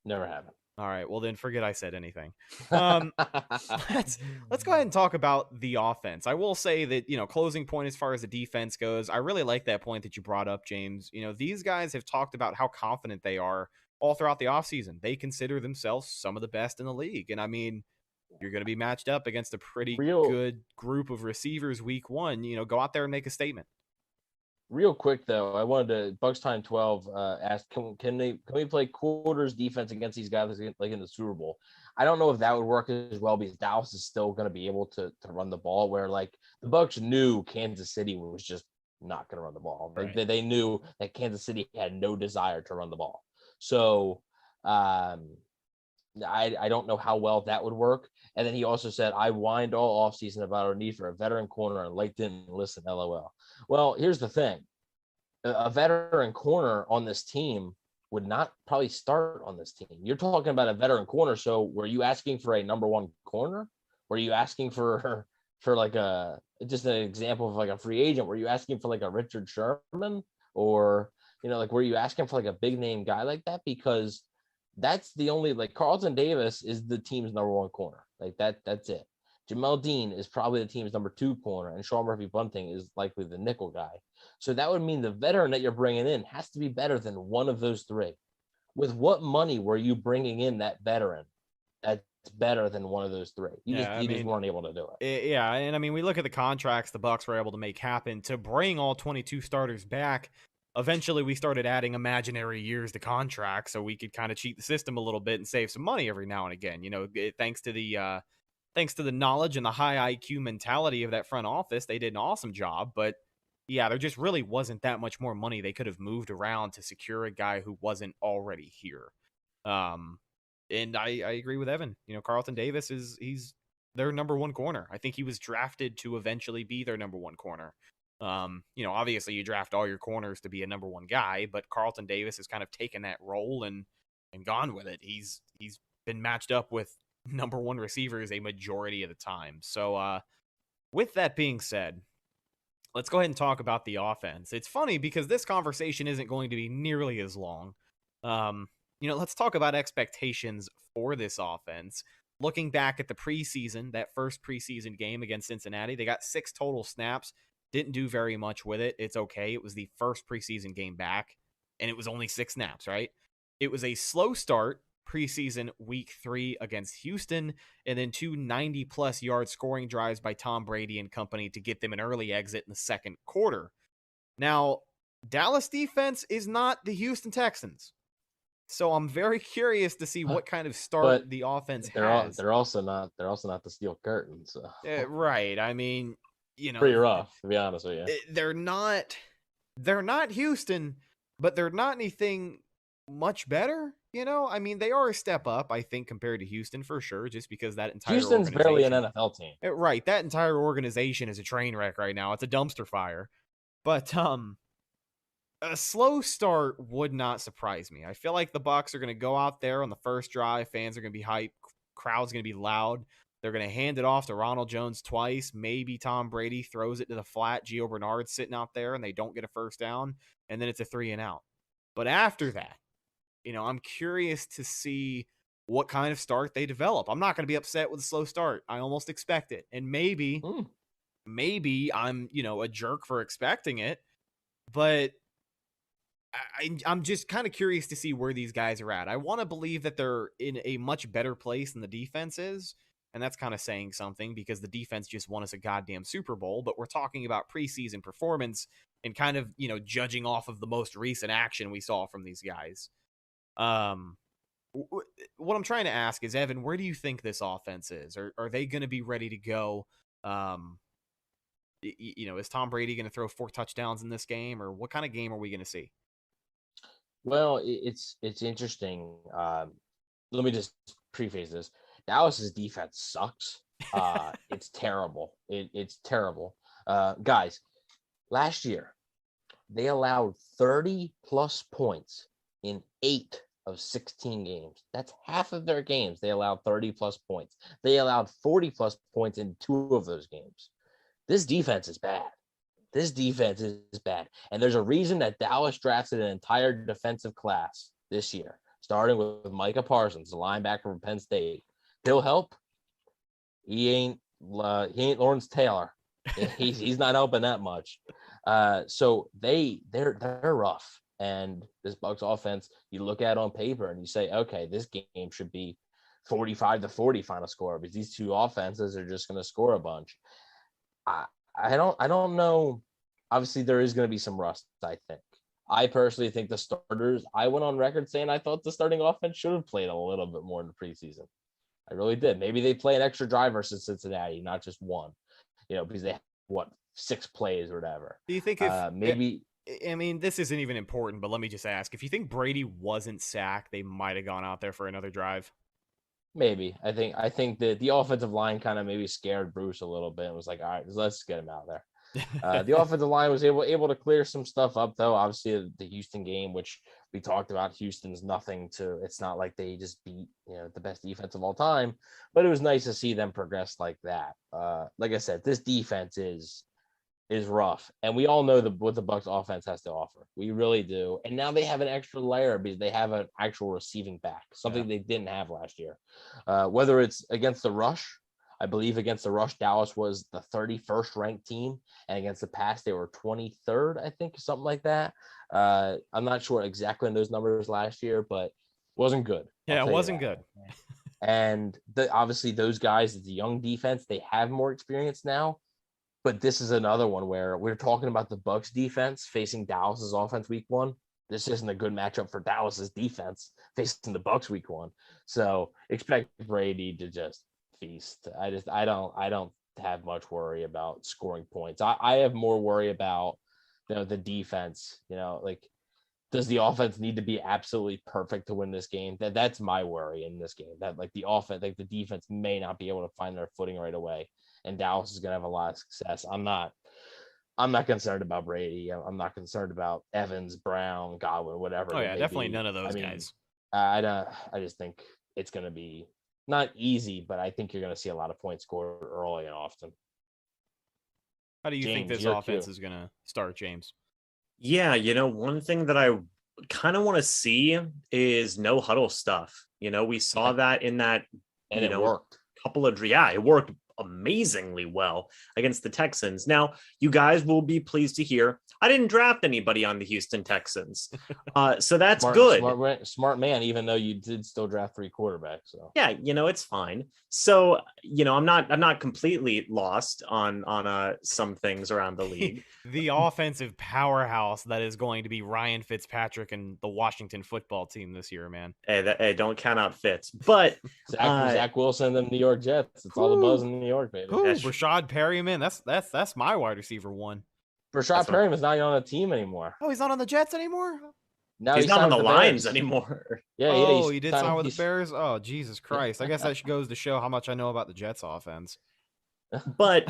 [SPEAKER 8] Never happened.
[SPEAKER 1] All right. Well, then forget I said anything. Let's go ahead and talk about the offense. I will say that, closing point as far as the defense goes, I really like that point that you brought up, James. These guys have talked about how confident they are all throughout the offseason. They consider themselves some of the best in the league. And you're going to be matched up against a pretty good group of receivers week one. Go out there and make a statement.
[SPEAKER 8] Real quick, though, I wanted to, Bucks Time 12 asked, can we play quarters defense against these guys like in the Super Bowl? I don't know if that would work as well, because Dallas is still going to be able to run the ball, where like the Bucks knew Kansas City was just not going to run the ball. Right. They knew that Kansas City had no desire to run the ball. So I don't know how well that would work. And then he also said, I whined all offseason about our need for a veteran corner, and Lake didn't listen, LOL. Well, here's the thing. A veteran corner on this team would not probably start on this team. You're talking about a veteran corner. So were you asking for a number one corner? Were you asking for like just an example of like a free agent? Were you asking for like a Richard Sherman, or, were you asking for like a big name guy like that? Because that's the only, Carlton Davis is the team's number one corner. That's it. Jamel Dean is probably the team's number two corner, and Sean Murphy-Bunting is likely the nickel guy. So that would mean the veteran that you're bringing in has to be better than one of those three. With what money were you bringing in that veteran that's better than one of those three? You just weren't able to do it.
[SPEAKER 1] Yeah, and we look at the contracts the Bucks were able to make happen to bring all 22 starters back. Eventually, we started adding imaginary years to contracts so we could kind of cheat the system a little bit and save some money every now and again. Thanks to the knowledge and the high IQ mentality of that front office, they did an awesome job. But yeah, there just really wasn't that much more money they could have moved around to secure a guy who wasn't already here. And I agree with Evan. Carlton Davis he's their number one corner. I think he was drafted to eventually be their number one corner. Obviously you draft all your corners to be a number one guy, but Carlton Davis has kind of taken that role and gone with it. He's been matched up with number one receivers a majority of the time. So with that being said, let's go ahead and talk about the offense. It's funny because this conversation isn't going to be nearly as long. Let's talk about expectations for this offense. Looking back at the preseason, that first preseason game against Cincinnati, they got 6 total snaps, didn't do very much with it. It's okay. It was the first preseason game back, and it was only 6 snaps, right? It was a slow start preseason week 3 against Houston, and then 2 90-plus yard scoring drives by Tom Brady and company to get them an early exit in the second quarter. Now, Dallas defense is not the Houston Texans. So I'm very curious to see what kind of start the offense has.
[SPEAKER 8] They're also not the Steel Curtain. So.
[SPEAKER 1] Right. I mean,
[SPEAKER 8] pretty rough, to be honest with you.
[SPEAKER 1] They're not Houston, but they're not anything much better. I mean, they are a step up, I think, compared to Houston for sure, just because that entire
[SPEAKER 8] Houston's barely an NFL team.
[SPEAKER 1] Right. That entire organization is a train wreck right now. It's a dumpster fire. But a slow start would not surprise me. I feel like the Bucs are going to go out there on the first drive. Fans are going to be hyped. Crowd's going to be loud. They're going to hand it off to Ronald Jones twice. Maybe Tom Brady throws it to the flat. Gio Bernard's sitting out there and they don't get a first down. And then it's a 3 and out. But after that, I'm curious to see what kind of start they develop. I'm not going to be upset with a slow start. I almost expect it. And maybe I'm, a jerk for expecting it. But I'm just kind of curious to see where these guys are at. I want to believe that they're in a much better place than the defense is, and that's kind of saying something because the defense just won us a goddamn Super Bowl, but we're talking about preseason performance and kind of, judging off of the most recent action we saw from these guys. What I'm trying to ask is, Evan, where do you think this offense is? Are they going to be ready to go? Is Tom Brady going to throw 4 touchdowns in this game, or what kind of game are we going to see?
[SPEAKER 8] Well, it's interesting. Let me just preface this. Dallas's defense sucks. It's terrible. It's terrible. Guys, last year, they allowed 30-plus points in 8 of 16 games. That's half of their games. They allowed 30-plus points. They allowed 40-plus points in 2 of those games. This defense is bad. And there's a reason that Dallas drafted an entire defensive class this year, starting with Micah Parsons, the linebacker from Penn State. He'll help. He ain't Lawrence Taylor. He's not helping that much. So they're rough. And this Bucs offense, you look at on paper and you say, okay, this game should be 45-40 final score because these 2 offenses are just going to score a bunch. I don't know. Obviously, there is going to be some rust, I think. I personally think the starters, I went on record saying I thought the starting offense should have played a little bit more in the preseason. I really did. Maybe they play an extra drive versus Cincinnati, not just one, because they have, 6 plays or whatever.
[SPEAKER 1] Do you think this isn't even important, but let me just ask, if you think Brady wasn't sacked, they might have gone out there for another drive?
[SPEAKER 8] Maybe. I think that the offensive line kind of maybe scared Bruce a little bit and was like, all right, let's get him out there. The offensive line was able to clear some stuff up, though. Obviously, the Houston game, which we talked about, Houston's nothing to. It's not like they just beat the best defense of all time, but it was nice to see them progress like that. Like I said, this defense is rough, and we all know what the Bucs offense has to offer. We really do. And now they have an extra layer because they have an actual receiving back, something they didn't have last year. Whether it's against the rush, I believe against the rush, Dallas was the 31st ranked team, and against the pass, they were 23rd, I think, something like that. I'm not sure exactly on those numbers last year, but wasn't good.
[SPEAKER 1] Yeah, it wasn't good.
[SPEAKER 8] And obviously those guys, the young defense, they have more experience now. But this is another one where we're talking about the Bucs defense facing Dallas's offense week 1. This isn't a good matchup for Dallas's defense facing the Bucs week 1. So expect Brady to just feast. I don't have much worry about scoring points. I have more worry about the defense. Does the offense need to be absolutely perfect to win this game? That's my worry in this game. That like the offense, like the defense may not be able to find their footing right away, and Dallas is going to have a lot of success. I'm not concerned about Brady. I'm not concerned about Evans, Brown, Godwin, whatever.
[SPEAKER 1] Oh yeah, definitely
[SPEAKER 8] be.
[SPEAKER 1] none of those
[SPEAKER 8] I mean,
[SPEAKER 1] guys.
[SPEAKER 8] I just think it's going to be not easy, but I think you're going to see a lot of points scored early and often.
[SPEAKER 1] How do you think
[SPEAKER 8] James,
[SPEAKER 1] this
[SPEAKER 8] your
[SPEAKER 1] offense
[SPEAKER 8] cue.
[SPEAKER 1] is going to start, James?
[SPEAKER 9] Yeah, one thing that I kind of want to see is no huddle stuff. We saw that in that,
[SPEAKER 8] And it worked.
[SPEAKER 9] it worked amazingly well against the Texans. Now, you guys will be pleased to hear I didn't draft anybody on the Houston Texans. So that's good.
[SPEAKER 8] Smart man, even though you did still draft 3 quarterbacks. So
[SPEAKER 9] Yeah, it's fine. So, I'm not completely lost on some things around the league.
[SPEAKER 1] The offensive powerhouse that is going to be Ryan Fitzpatrick and the Washington football team this year, man.
[SPEAKER 9] Hey, don't count out Fitz. But
[SPEAKER 8] Zach Wilson and the New York Jets. It's all the buzz in New York, baby.
[SPEAKER 1] Rashad Perryman, that's my wide receiver one.
[SPEAKER 8] Rashad Perryman's not on a team anymore.
[SPEAKER 1] Oh, he's not on the Jets anymore?
[SPEAKER 9] No, he's not on the Lions anymore.
[SPEAKER 8] Yeah,
[SPEAKER 1] he did sign with the Bears? Oh, Jesus Christ. I guess that goes to show how much I know about the Jets offense.
[SPEAKER 9] But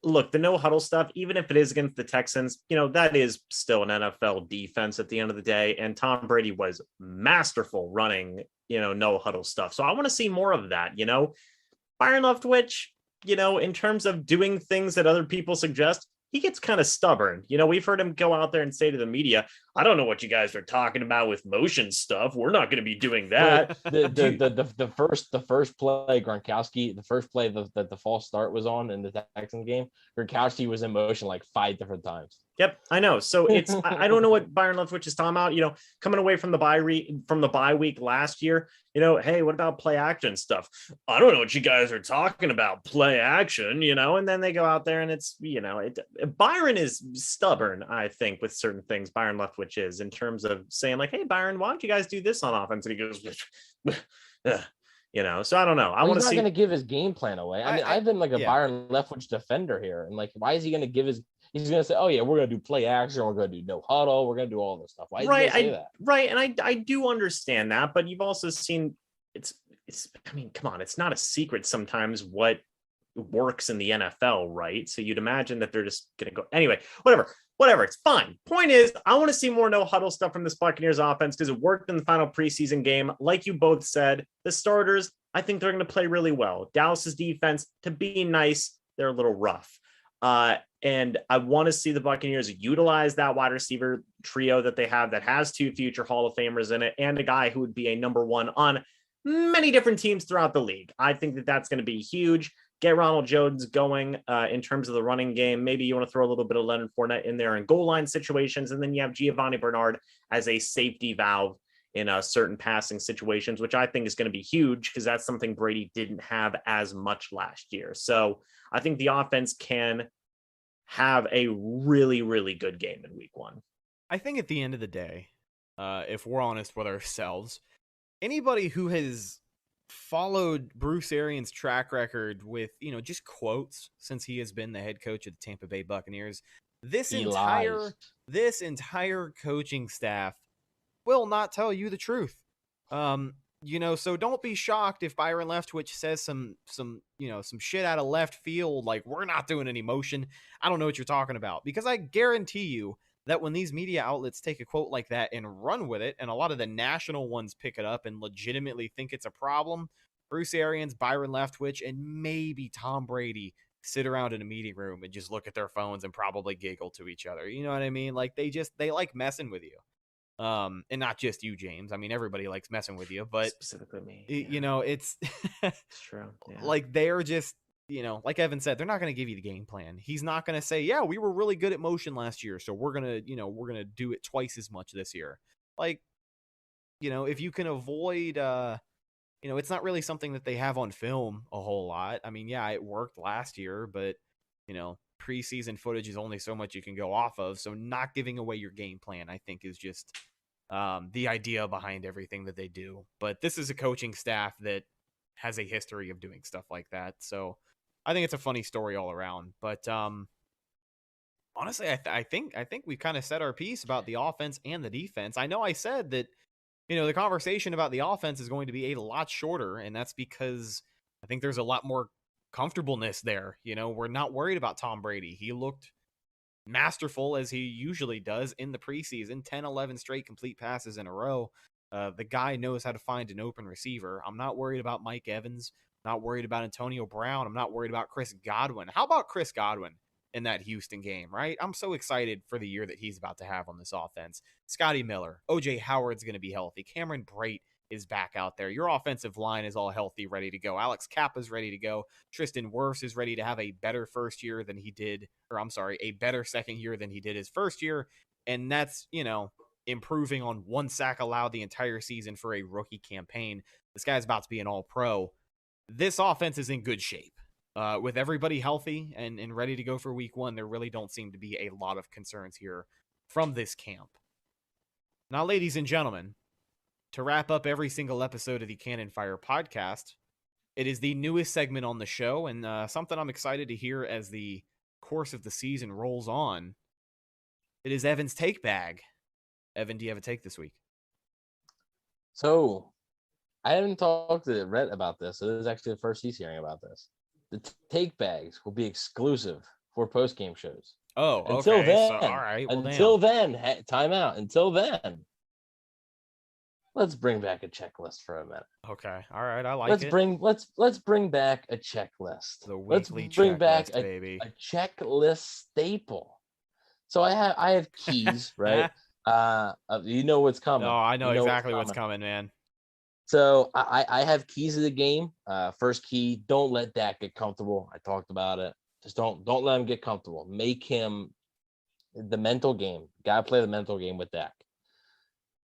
[SPEAKER 9] look, the no huddle stuff, even if it is against the Texans, that is still an NFL defense at the end of the day. And Tom Brady was masterful running, no huddle stuff. So I want to see more of that, Byron Leftwich, in terms of doing things that other people suggest, he gets kind of stubborn. We've heard him go out there and say to the media, I don't know what you guys are talking about with motion stuff. We're not going to be doing that.
[SPEAKER 8] The first play, Gronkowski, the first play that the false start was on in the Texans game, Gronkowski was in motion like 5 different times.
[SPEAKER 9] Yep, I know. So it's I don't know what Byron Leftwich is talking about. Coming away from the bye week last year. Hey, what about play action stuff? I don't know what you guys are talking about. Play action, and then they go out there and it's Byron is stubborn. I think with certain things, Byron Leftwich is in terms of saying like, hey, Byron, why don't you guys do this on offense? And he goes, So I don't know. I want to see.
[SPEAKER 8] He's not going to give his game plan away. I mean, I've been like a Byron Leftwich defender here, and like, why is he going to give his? He's going to say, "Oh yeah, we're going to do play action. We're going to do no huddle. We're going to do all this stuff." Why is he going to say that?
[SPEAKER 9] Right, and I do understand that, but you've also seen it's. I mean, come on, it's not a secret sometimes what works in the NFL, right? So you'd imagine that they're just going to go anyway. Whatever, it's fine. Point is, I want to see more no huddle stuff from this Buccaneers offense because it worked in the final preseason game. Like you both said, the starters, I think they're going to play really well. Dallas's defense, to be nice, they're a little rough. And I want to see the Buccaneers utilize that wide receiver trio that they have that has 2 future Hall of Famers in it and a guy who would be a number 1 on many different teams throughout the league. I think that that's going to be huge. Get Ronald Jones going in terms of the running game. Maybe you want to throw a little bit of Leonard Fournette in there in goal line situations. And then you have Giovanni Bernard as a safety valve in certain passing situations, which I think is going to be huge because that's something Brady didn't have as much last year. So I think the offense can have a really, really good game in week 1.
[SPEAKER 1] I think at the end of the day, if we're honest with ourselves, anybody who has followed Bruce Arians' track record with, just quotes since he has been the head coach of the Tampa Bay Buccaneers, this entire coaching staff will not tell you the truth. So don't be shocked if Byron Leftwich says some shit out of left field, like we're not doing any motion. I don't know what you're talking about, because I guarantee you that when these media outlets take a quote like that and run with it, and a lot of the national ones pick it up and legitimately think it's a problem, Bruce Arians, Byron Leftwich, and maybe Tom Brady sit around in a meeting room and just look at their phones and probably giggle to each other. You know what I mean? Like they like messing with you. And not just you, James. I mean, everybody likes messing with you, but
[SPEAKER 9] specifically me.
[SPEAKER 1] It's
[SPEAKER 9] it's true. Yeah.
[SPEAKER 1] Like they're just, like Evan said, they're not going to give you the game plan. He's not going to say, yeah, we were really good at motion last year, so we're going to do it twice as much this year. Like, if you can avoid, it's not really something that they have on film a whole lot. I mean, yeah, it worked last year, but, preseason footage is only so much you can go off of. So not giving away your game plan, I think, is just the idea behind everything that they do. But this is a coaching staff that has a history of doing stuff like that. So I think it's a funny story all around. But honestly, I think we kind of said our piece about the offense and the defense. I know I said that, the conversation about the offense is going to be a lot shorter, and that's because I think there's a lot more comfortableness there. We're not worried about Tom Brady. He looked masterful as he usually does in the preseason, 10, 11 straight complete passes in a row. The guy knows how to find an open receiver. I'm not worried about Mike Evans. Not worried about Antonio Brown. I'm not worried about Chris Godwin. How about Chris Godwin in that Houston game, right? I'm so excited for the year that he's about to have on this offense. Scotty Miller, OJ Howard's going to be healthy. Cameron Brate is back out there. Your offensive line is all healthy, ready to go. Alex Kappa's ready to go. Tristan Wirfs is ready to have a better first year than he did, a better second year than he did his first year. And that's, improving on 1 sack allowed the entire season for a rookie campaign. This guy's about to be an all-pro. This offense is in good shape. With everybody healthy and ready to go for week 1, there really don't seem to be a lot of concerns here from this camp. Now, ladies and gentlemen, to wrap up every single episode of the Cannon Fire podcast, it is the newest segment on the show, and something I'm excited to hear as the course of the season rolls on. It is Evan's Take Bag. Evan, do you have a take this week?
[SPEAKER 8] So, I haven't talked to Rhett about this. So this is actually the first he's hearing about this. The take bags will be exclusive for post-game shows.
[SPEAKER 1] Oh, okay.
[SPEAKER 8] Until then,
[SPEAKER 1] all right. Well,
[SPEAKER 8] then, time out. Until then, let's bring back a checklist for a minute.
[SPEAKER 1] Okay. All right. I like
[SPEAKER 8] let's
[SPEAKER 1] it.
[SPEAKER 8] Let's bring back a checklist.
[SPEAKER 1] The weekly
[SPEAKER 8] let's bring back
[SPEAKER 1] baby.
[SPEAKER 8] a checklist staple. So I have keys, right? You know what's coming.
[SPEAKER 1] No, I know exactly what's coming, man.
[SPEAKER 8] So I have keys of the game. First key, don't let Dak get comfortable. I talked about it. Just don't let him get comfortable. Make him the mental game. Gotta play the mental game with Dak.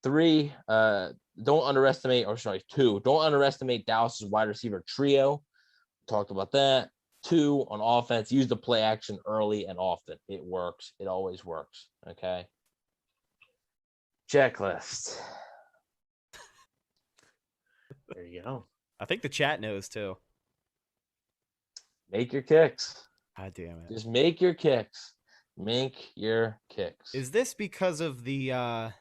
[SPEAKER 8] 3, don't underestimate, or sorry, 2, don't underestimate Dallas's wide receiver trio. Talked about that. 2, on offense, use the play action early and often. It works. It always works. Okay. Checklist.
[SPEAKER 9] There you go.
[SPEAKER 1] I think the chat knows too.
[SPEAKER 8] Make your kicks.
[SPEAKER 1] God damn it.
[SPEAKER 8] Just make your kicks. Make your kicks.
[SPEAKER 1] Is this because of the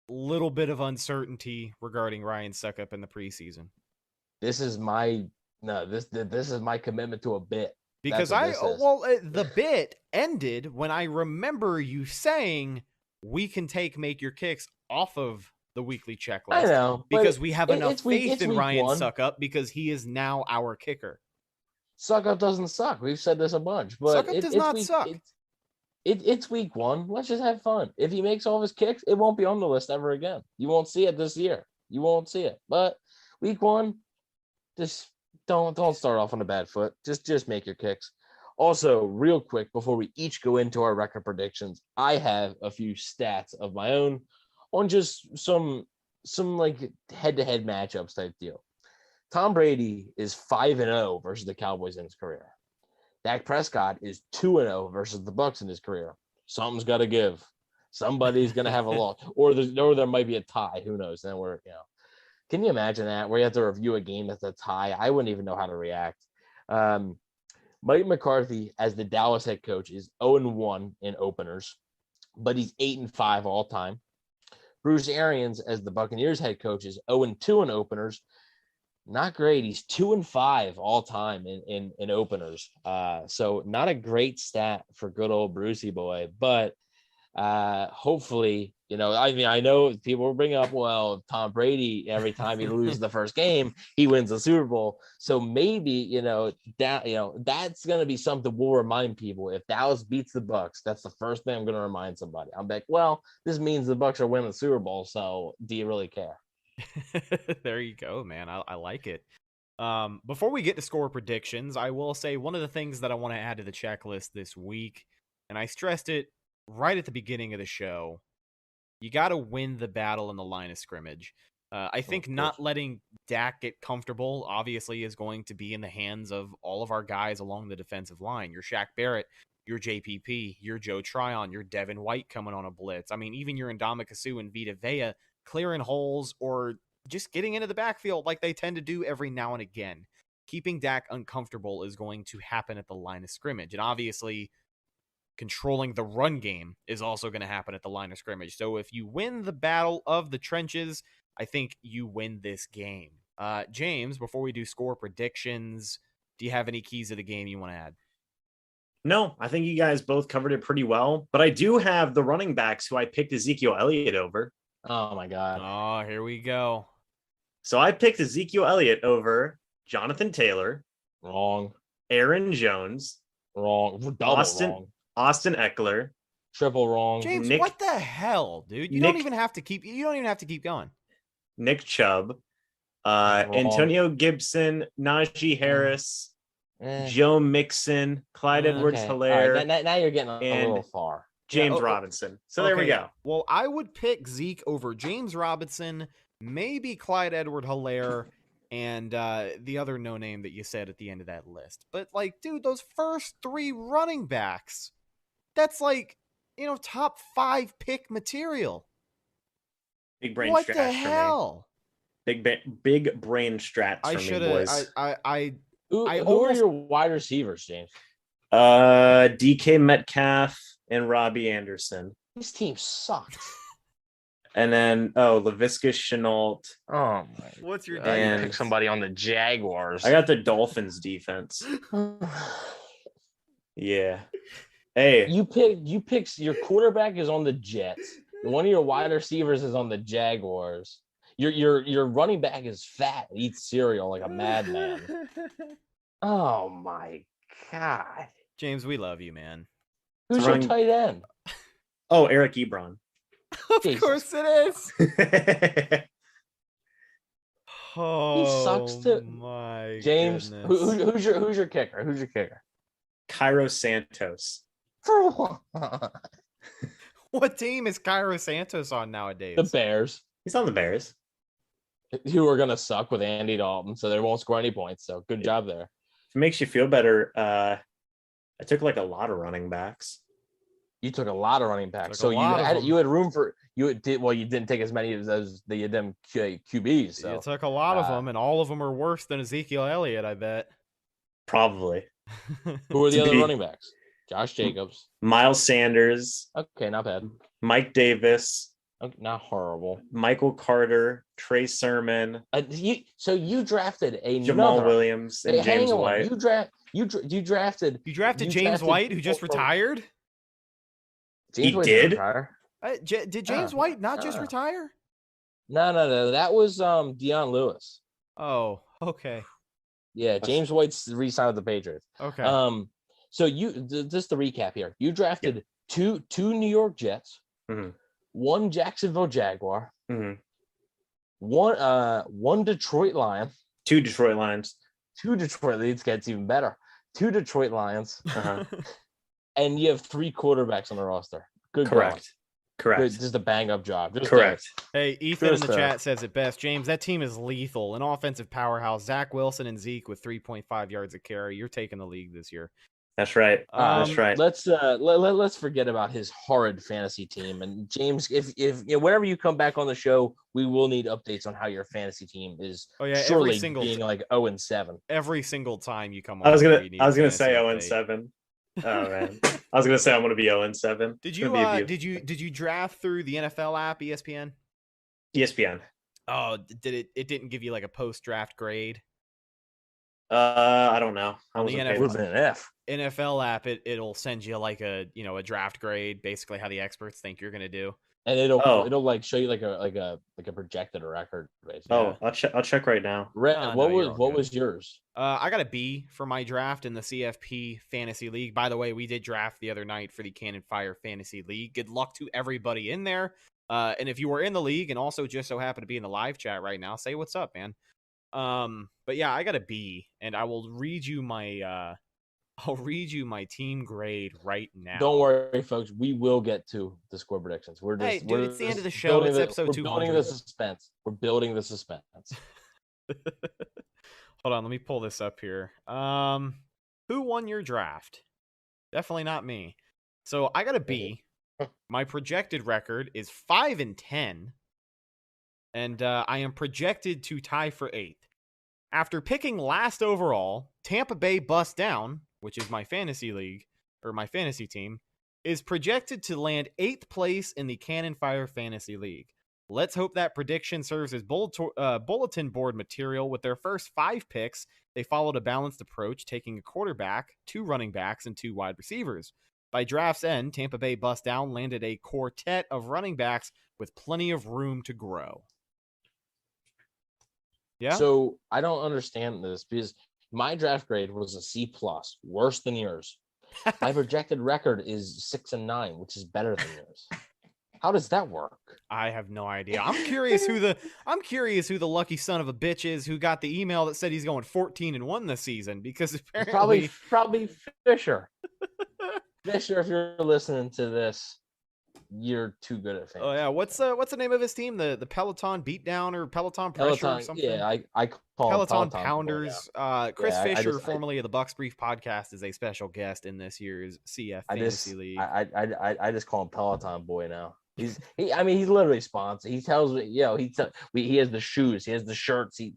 [SPEAKER 1] little bit of uncertainty regarding Ryan Succop in the preseason?
[SPEAKER 8] This is my commitment to a bit.
[SPEAKER 1] Because the bit ended when I remember you saying we can make your kicks off of the weekly checklist.
[SPEAKER 8] I know,
[SPEAKER 1] because we have enough faith in Ryan
[SPEAKER 8] 1.
[SPEAKER 1] Succop because he is now our kicker.
[SPEAKER 8] Succop doesn't suck. We've said this a bunch, but
[SPEAKER 1] Succop does not suck.
[SPEAKER 8] It's week 1. Let's just have fun. If he makes all of his kicks, it won't be on the list ever again. You won't see it this year. You won't see it. But week 1, just don't start off on a bad foot. Just make your kicks. Also, real quick, before we each go into our record predictions, I have a few stats of my own on just some like head-to-head matchups type deal. Tom Brady is 5-0 versus the Cowboys in his career. Dak Prescott is 2-0 versus the Bucs in his career. Something's got to give. Somebody's going to have a loss, or there might be a tie. Who knows? Then can you imagine that where you have to review a game that's a tie? I wouldn't even know how to react. Mike McCarthy as the Dallas head coach is 0-1 in openers, but he's 8-5 all time. Bruce Arians as the Buccaneers head coach is 0-2 in openers. Not great. He's 2-5 all time in openers. So not a great stat for good old Brucey boy, but hopefully, I know people will bring up, well, Tom Brady, every time he loses the first game, he wins the Super Bowl. So maybe, that's going to be something we'll remind people. If Dallas beats the Bucs, that's the first thing I'm going to remind somebody. I'm like, well, this means the Bucs are winning the Super Bowl. So do you really care?
[SPEAKER 1] There you go, man. I like it. Before we get to score predictions, I will say one of the things that I want to add to the checklist this week, and I stressed it right at the beginning of the show, you got to win the battle in the line of scrimmage. I think not letting Dak get comfortable, obviously, is going to be in the hands of all of our guys along the defensive line. Your Shaq Barrett, your JPP, your Joe Tryon, your Devin White coming on a blitz. I mean, even your Ndamukong Suh and Vita Vea clearing holes or just getting into the backfield like they tend to do every now and again. Keeping Dak uncomfortable is going to happen at the line of scrimmage. And obviously, controlling the run game is also going to happen at the line of scrimmage. So if you win the battle of the trenches, I think you win this game. James, before we do score predictions, do you have any keys of the game you want to add?
[SPEAKER 9] No, I think you guys both covered it pretty well. But I do have the running backs who I picked Ezekiel Elliott over.
[SPEAKER 8] Oh my God.
[SPEAKER 1] Oh, here we go.
[SPEAKER 9] So I picked Ezekiel Elliott over Jonathan Taylor,
[SPEAKER 8] Wrong.
[SPEAKER 9] Aaron Jones,
[SPEAKER 8] Wrong. Double wrong.
[SPEAKER 9] Austin Eckler,
[SPEAKER 8] Triple wrong.
[SPEAKER 1] James,
[SPEAKER 9] Nick-
[SPEAKER 1] what the hell, dude? You don't even have to keep going.
[SPEAKER 9] Nick Chubb,
[SPEAKER 8] Wrong.
[SPEAKER 9] Antonio Gibson, Najee Harris, Joe Mixon, Clyde Edwards-Helaire,
[SPEAKER 8] All right, now you're getting a
[SPEAKER 9] and
[SPEAKER 8] little far.
[SPEAKER 9] James
[SPEAKER 1] Yeah,
[SPEAKER 9] Robinson. So there we
[SPEAKER 1] Okay,
[SPEAKER 9] go.
[SPEAKER 1] Well, I would pick Zeke over James Robinson, maybe Clyde Edwards-Helaire, and the other no name that you said at the end of that list. But like, dude, those first 3 running backs, that's like, top 5 pick material.
[SPEAKER 9] Big brain
[SPEAKER 1] What
[SPEAKER 9] strat
[SPEAKER 1] the
[SPEAKER 9] for
[SPEAKER 1] hell?
[SPEAKER 9] me. Big brain strats
[SPEAKER 1] I
[SPEAKER 9] for me,
[SPEAKER 1] should
[SPEAKER 9] boys.
[SPEAKER 1] have.
[SPEAKER 8] Who
[SPEAKER 1] I
[SPEAKER 8] are
[SPEAKER 1] almost-
[SPEAKER 8] your wide receivers, James?
[SPEAKER 9] DK Metcalf and Robbie Anderson.
[SPEAKER 8] This team sucked.
[SPEAKER 9] And then, LaVisca Chenault.
[SPEAKER 8] Oh my.
[SPEAKER 1] What's your
[SPEAKER 8] God,
[SPEAKER 9] And-
[SPEAKER 8] you pick somebody on the Jaguars.
[SPEAKER 9] I got the Dolphins defense. Yeah. Hey,
[SPEAKER 8] you pick your quarterback is on the Jets. One of your wide receivers is on the Jaguars. Your running back is fat, eats cereal like a madman. Oh my God.
[SPEAKER 1] James, we love you, man.
[SPEAKER 8] Who's
[SPEAKER 9] running-
[SPEAKER 8] your tight end?
[SPEAKER 9] Eric Ebron.
[SPEAKER 1] Of
[SPEAKER 8] Jesus.
[SPEAKER 1] course it is. Oh,
[SPEAKER 8] sucks too.
[SPEAKER 1] my
[SPEAKER 8] James,
[SPEAKER 1] goodness.
[SPEAKER 8] who's your kicker? Who's your kicker?
[SPEAKER 9] Cairo Santos.
[SPEAKER 8] For what?
[SPEAKER 1] What team is Cairo Santos on nowadays?
[SPEAKER 8] The Bears,
[SPEAKER 9] He's on the Bears.
[SPEAKER 8] who are gonna suck with Andy Dalton, so they won't score any points. So good job there.
[SPEAKER 9] If it makes you feel better, I took like a lot of running backs.
[SPEAKER 8] You took a lot of running backs,
[SPEAKER 1] Took
[SPEAKER 8] so
[SPEAKER 1] a lot of them.
[SPEAKER 8] you had room for you didn't take as many as the them QBs. So
[SPEAKER 1] You took a lot of them, and all of them are worse than Ezekiel Elliott, I bet.
[SPEAKER 9] Probably.
[SPEAKER 8] who are the
[SPEAKER 9] to
[SPEAKER 8] other
[SPEAKER 9] be-
[SPEAKER 8] running backs? Josh Jacobs.
[SPEAKER 9] Miles Sanders,
[SPEAKER 8] Okay, not bad.
[SPEAKER 9] Mike Davis,
[SPEAKER 8] Okay, not horrible.
[SPEAKER 9] Michael Carter, Trey Sermon,
[SPEAKER 8] You drafted
[SPEAKER 9] Jamal
[SPEAKER 8] another.
[SPEAKER 9] Williams, and
[SPEAKER 8] Hey, hang
[SPEAKER 9] James
[SPEAKER 8] on.
[SPEAKER 9] White.
[SPEAKER 8] You drafted.
[SPEAKER 1] You drafted
[SPEAKER 8] You
[SPEAKER 1] James
[SPEAKER 8] drafted
[SPEAKER 1] White, who just
[SPEAKER 8] people-
[SPEAKER 1] retired?
[SPEAKER 8] James
[SPEAKER 9] He
[SPEAKER 8] White
[SPEAKER 9] did?
[SPEAKER 8] retire.
[SPEAKER 1] Did James White not just retire?
[SPEAKER 8] No. That was Deion Lewis.
[SPEAKER 1] Oh, okay.
[SPEAKER 8] Yeah, James White's re-signed with the Patriots.
[SPEAKER 1] Okay.
[SPEAKER 8] So just to recap here, you drafted two New York Jets,
[SPEAKER 9] Mhm.
[SPEAKER 8] one Jacksonville Jaguar,
[SPEAKER 9] Mhm.
[SPEAKER 8] one Detroit Lion,
[SPEAKER 9] 2 Detroit Lions.
[SPEAKER 8] two Detroit Leeds gets even better, 2 Detroit Lions,
[SPEAKER 9] Uh-huh.
[SPEAKER 8] and you have 3 quarterbacks on the roster. Good going.
[SPEAKER 9] Correct. Correct.
[SPEAKER 8] Good, just a bang up job. Just
[SPEAKER 9] Correct.
[SPEAKER 1] Hey, Ethan in the
[SPEAKER 9] Fair.
[SPEAKER 1] chat says it best. James, that team is lethal. An offensive powerhouse. Zach Wilson and Zeke with 3.5 yards a carry. You're taking the league this year.
[SPEAKER 9] That's right. That's right.
[SPEAKER 8] Let's forget about his horrid fantasy team. And James, if whenever you come back on the show, we will need updates on how your fantasy team is.
[SPEAKER 1] Oh, yeah,
[SPEAKER 8] surely
[SPEAKER 1] every single
[SPEAKER 8] being like 0-7.
[SPEAKER 1] Every single time you come on.
[SPEAKER 9] I was
[SPEAKER 1] here,
[SPEAKER 9] gonna
[SPEAKER 1] you need
[SPEAKER 9] I was
[SPEAKER 1] a
[SPEAKER 9] gonna
[SPEAKER 1] fantasy
[SPEAKER 9] say
[SPEAKER 1] update.
[SPEAKER 9] 0-7. Oh man. I was gonna say I'm gonna be 0-7.
[SPEAKER 1] Did
[SPEAKER 9] It's
[SPEAKER 1] you
[SPEAKER 9] gonna be a view.
[SPEAKER 1] did you draft through the NFL app, ESPN?
[SPEAKER 9] ESPN?
[SPEAKER 1] Oh, did it didn't give you like a post draft grade?
[SPEAKER 9] I don't know. I
[SPEAKER 1] On the
[SPEAKER 9] wasn't
[SPEAKER 1] NFL
[SPEAKER 9] paying
[SPEAKER 8] Would have been an F.
[SPEAKER 1] NFL app, it'll send you like a draft grade, basically how the experts think you're gonna do.
[SPEAKER 8] And
[SPEAKER 9] Oh.
[SPEAKER 8] it'll like show you like a projected record. Basically.
[SPEAKER 9] Oh, I'll check right now.
[SPEAKER 8] Red,
[SPEAKER 1] No,
[SPEAKER 8] what
[SPEAKER 1] no,
[SPEAKER 8] was
[SPEAKER 1] you're all
[SPEAKER 8] what
[SPEAKER 1] good.
[SPEAKER 8] was yours?
[SPEAKER 1] I got a B for my draft in the CFP Fantasy League. By the way, we did draft the other night for the Cannon Fire Fantasy League. Good luck to everybody in there. And if you were in the league and also just so happen to be in the live chat right now, say what's up, man. But yeah, I got a B, and I will read you my team grade right now.
[SPEAKER 8] Don't worry, folks. We will get to the score predictions. We're just
[SPEAKER 1] Hey, dude,
[SPEAKER 8] we're
[SPEAKER 1] it's the end of the
[SPEAKER 8] just
[SPEAKER 1] show.
[SPEAKER 8] building
[SPEAKER 1] It's episode
[SPEAKER 8] we're building
[SPEAKER 1] 200.
[SPEAKER 8] the suspense. We're building the suspense.
[SPEAKER 1] Hold on, let me pull this up here. Who won your draft? Definitely not me. So I got a B. My projected record is 5-10, and I am projected to tie for 8th. After picking last overall, Tampa Bay bust down, which is my fantasy league or my fantasy team, is projected to land 8th place in the Cannon Fire Fantasy League. Let's hope that prediction serves as bulletin board material. With their first 5 picks, they followed a balanced approach, taking a quarterback, 2 running backs, and 2 wide receivers. By draft's end, Tampa Bay bust down, landed a quartet of running backs with plenty of room to grow. Yeah.
[SPEAKER 8] So I don't understand this because my draft grade was a C+, worse than yours. My projected record is 6-9, which is better than yours. How does that work?
[SPEAKER 1] I have no idea. I'm curious who the lucky son of a bitch is who got the email that said he's going 14-1 this season, because apparently
[SPEAKER 8] probably Fisher. Fisher, if you're listening to this, you're too good at fantasy.
[SPEAKER 1] Oh yeah, what's the name of his team? The Peloton Beatdown or Peloton Pressure or something?
[SPEAKER 8] Yeah, I call
[SPEAKER 1] Peloton
[SPEAKER 8] them
[SPEAKER 1] Pounders.
[SPEAKER 8] Yeah.
[SPEAKER 1] Chris Fisher, formerly of the Bucks Brief podcast, is a special guest in this year's CF Fantasy League.
[SPEAKER 8] I just call him Peloton Boy now. He's literally sponsored. He tells me, he has the shoes, he has the shirts. The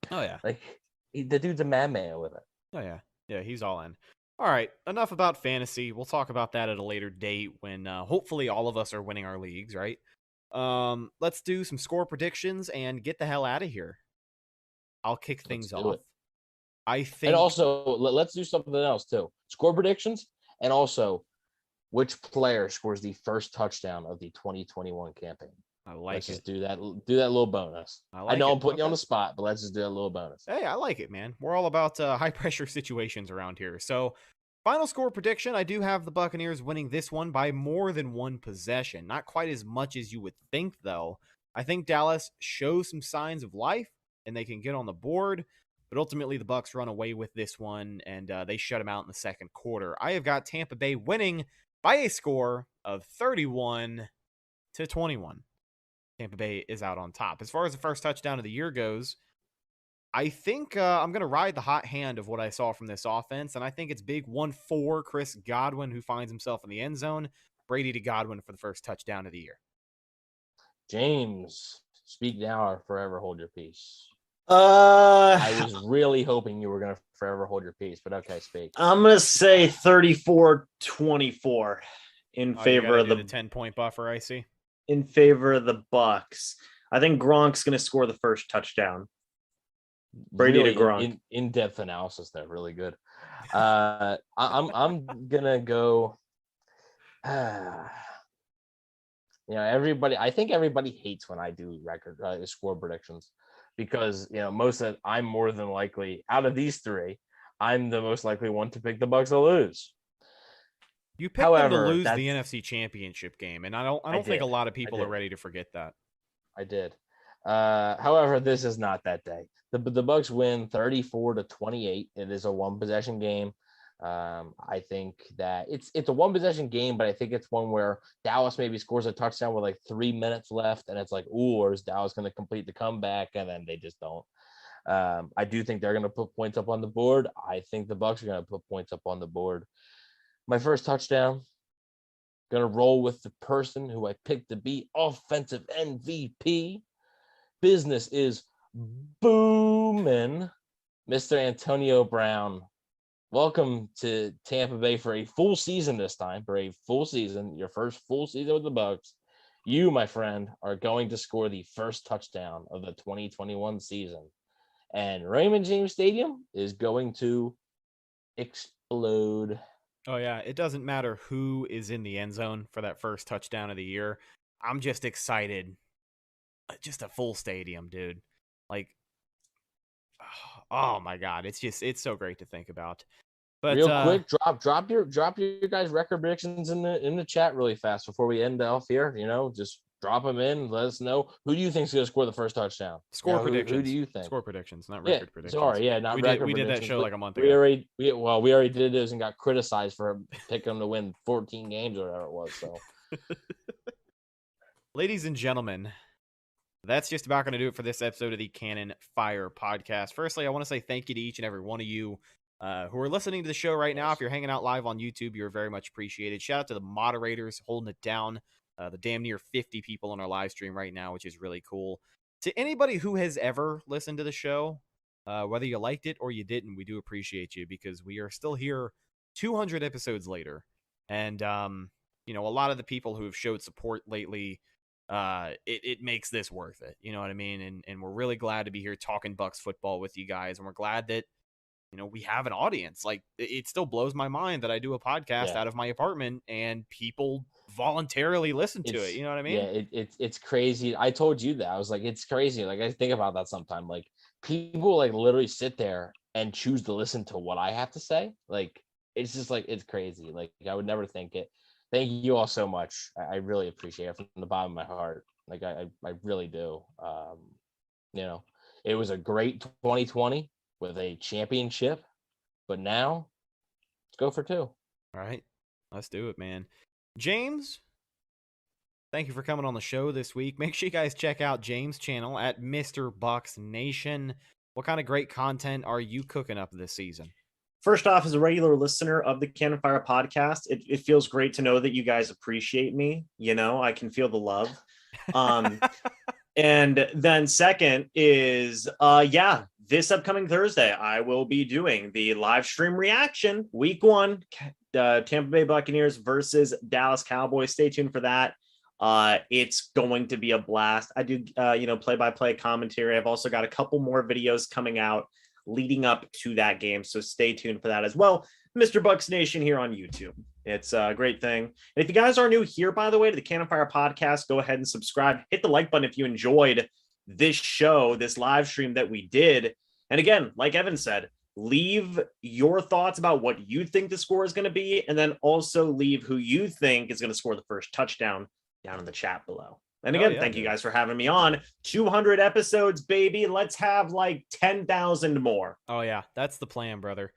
[SPEAKER 8] dude's a madman with it.
[SPEAKER 1] Oh yeah, he's all in. All right, enough about fantasy. We'll talk about that at a later date when hopefully all of us are winning our leagues, right? Let's do some score predictions and get the hell out of here. I'll kick things off. I think,
[SPEAKER 8] and also let's do something else too. Score predictions, and also which player scores the first touchdown of the 2021 campaign.
[SPEAKER 1] I like
[SPEAKER 8] let's
[SPEAKER 1] it.
[SPEAKER 8] Just do that little bonus. I know I'm putting you on the spot, but let's just do a little bonus.
[SPEAKER 1] Hey, I like it, man. We're all about high pressure situations around here. So, final score prediction, I do have the Buccaneers winning this one by more than 1 possession. Not quite as much as you would think, though. I think Dallas shows some signs of life, and they can get on the board. But ultimately, the Bucs run away with this one, and they shut them out in the second quarter. I have got Tampa Bay winning by a score of 31-21. Tampa Bay is out on top. As far as the first touchdown of the year goes, I think I'm going to ride the hot hand of what I saw from this offense, and I think it's big 1-4 Chris Godwin, who finds himself in the end zone. Brady to Godwin for the first touchdown of the year.
[SPEAKER 8] James, speak now or forever hold your peace. I was really hoping you were going to forever hold your peace, but okay, speak.
[SPEAKER 9] I'm going to say 34-24 in favor of the
[SPEAKER 1] 10-point buffer, I see.
[SPEAKER 9] In favor of the Bucs. I think Gronk's going to score the first touchdown. Brady
[SPEAKER 8] really
[SPEAKER 9] to Gronk.
[SPEAKER 8] In-depth analysis there, really good. I'm gonna go. I think everybody hates when I do record score predictions because most of I'm more than likely out of these 3, I'm the most likely one to pick the Bucs to lose.
[SPEAKER 1] You picked them to lose the NFC Championship game, and I don't think a lot of people are ready to forget that.
[SPEAKER 8] I did. However, this is not that day. The Bucs win 34-28. It is a 1-possession game. I think that it's a 1-possession game, but I think it's one where Dallas maybe scores a touchdown with like 3 minutes left, and it's like, or is Dallas going to complete the comeback? And then they just don't. I do think they're going to put points up on the board. I think the Bucs are going to put points up on the board. My first touchdown, going to roll with the person who I picked to be offensive MVP. Business is booming. Mr. Antonio Brown. Welcome to Tampa Bay for a full season this time. For a full season, your first full season with the Bucs. You, my friend, are going to score the first touchdown of the 2021 season. And Raymond James Stadium is going to explode.
[SPEAKER 1] Oh, yeah. It doesn't matter who is in the end zone for that first touchdown of the year. I'm just excited. Just a full stadium, dude. Like, oh my God. It's so great to think about. But
[SPEAKER 8] real quick, drop your guys' record predictions in the chat really fast before we end off here. Just drop them in. Let us know who do you think is going to score the first touchdown.
[SPEAKER 1] Score predictions.
[SPEAKER 8] Who do you think?
[SPEAKER 1] Score predictions, not record predictions.
[SPEAKER 8] Sorry, not record predictions.
[SPEAKER 1] We did that show like a month ago.
[SPEAKER 8] We already did this and got criticized for picking them to win 14 games or whatever it was. So,
[SPEAKER 1] ladies and gentlemen, that's just about going to do it for this episode of the Cannon Fire Podcast. Firstly, I want to say thank you to each and every one of you who are listening to the show right now. If you're hanging out live on YouTube, you're very much appreciated. Shout out to the moderators holding it down. The damn near 50 people on our live stream right now, which is really cool. To anybody who has ever listened to the show, whether you liked it or you didn't, we do appreciate you because we are still here 200 episodes later. And you know, a lot of the people who have showed support lately, it makes this worth it. You know what I mean? And we're really glad to be here talking Bucks football with you guys. And we're glad that, you know, we have an audience. Like, it still blows my mind that I do a podcast out of my apartment and people voluntarily listen to it. You know what I mean?
[SPEAKER 8] Yeah, it's crazy. I told you that. I was like, it's crazy. Like, I think about that sometime. Like, people like literally sit there and choose to listen to what I have to say. Like, it's just like, it's crazy. Like, I would never think it. Thank you all so much. I really appreciate it from the bottom of my heart. Like, I really do. You know, it was a great 2020 with a championship, but now let's go for 2.
[SPEAKER 1] All right, let's do it, man. James, thank you for coming on the show this week. Make sure you guys check out James' channel at Mr. Bucks Nation. What kind of great content are you cooking up this season?
[SPEAKER 9] First off, as a regular listener of the Cannon Fire podcast, it feels great to know that you guys appreciate me. You know, I can feel the love. And then second is, this upcoming Thursday, I will be doing the live stream reaction, week 1, Tampa Bay Buccaneers versus Dallas Cowboys. Stay tuned for that. It's going to be a blast. I do, play-by-play commentary. I've also got a couple more videos coming out leading up to that game. So stay tuned for that as well. Mr. Bucks Nation here on YouTube. It's a great thing. And if you guys are new here, by the way, to the Cannon Fire podcast, go ahead and subscribe. Hit the like button if you enjoyed this show, this live stream that we did. And again, like Evan said, leave your thoughts about what you think the score is going to be. And then also leave who you think is going to score the first touchdown down in the chat below. And again, thank you guys for having me on. 200 episodes, baby. Let's have like 10,000 more.
[SPEAKER 1] Oh, yeah. That's the plan, brother.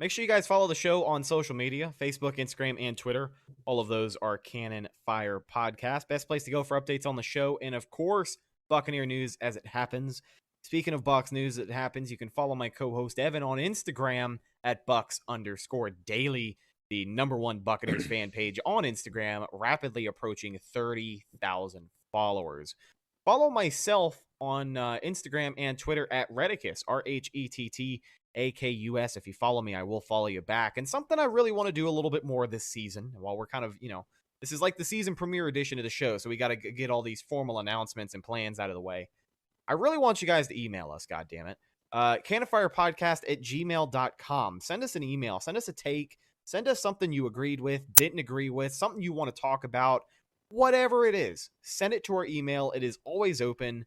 [SPEAKER 1] Make sure you guys follow the show on social media, Facebook, Instagram, and Twitter. All of those are Cannon Fire Podcast. Best place to go for updates on the show. And, of course, Buccaneer news as it happens. Speaking of Bucs news that happens, you can follow my co-host Evan on Instagram at Bucks_daily. The #1 Buccaneers fan page on Instagram, rapidly approaching 30,000 followers. Follow myself on Instagram and Twitter at Redicus, RHETTAKUS. If you follow me, I will follow you back. And something I really want to do a little bit more this season, while we're kind of, this is like the season premiere edition of the show, so we got to get all these formal announcements and plans out of the way. I really want you guys to email us, goddammit. CannonFirePodcast@gmail.com. Send us an email. Send us a take. Send us something you agreed with, didn't agree with, something you want to talk about, whatever it is. Send it to our email. It is always open.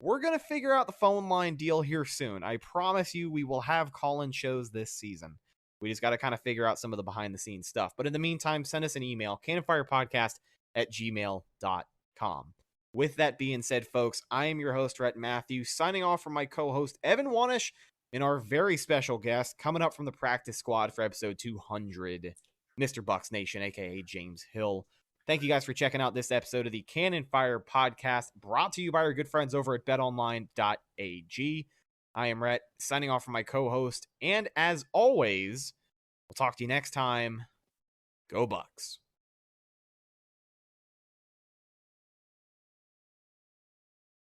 [SPEAKER 1] We're going to figure out the phone line deal here soon. I promise you we will have call-in shows this season. We just got to kind of figure out some of the behind-the-scenes stuff. But in the meantime, send us an email, CannonFirePodcast@gmail.com. With that being said, folks, I am your host, Rhett Matthews, signing off from my co-host, Evan Wanish, and our very special guest coming up from the practice squad for episode 200, Mr. Bucks Nation, a.k.a. James Hill. Thank you guys for checking out this episode of the Cannon Fire Podcast, brought to you by our good friends over at betonline.ag. I am Rhett, signing off from my co-host, and as always, we'll talk to you next time. Go Bucks.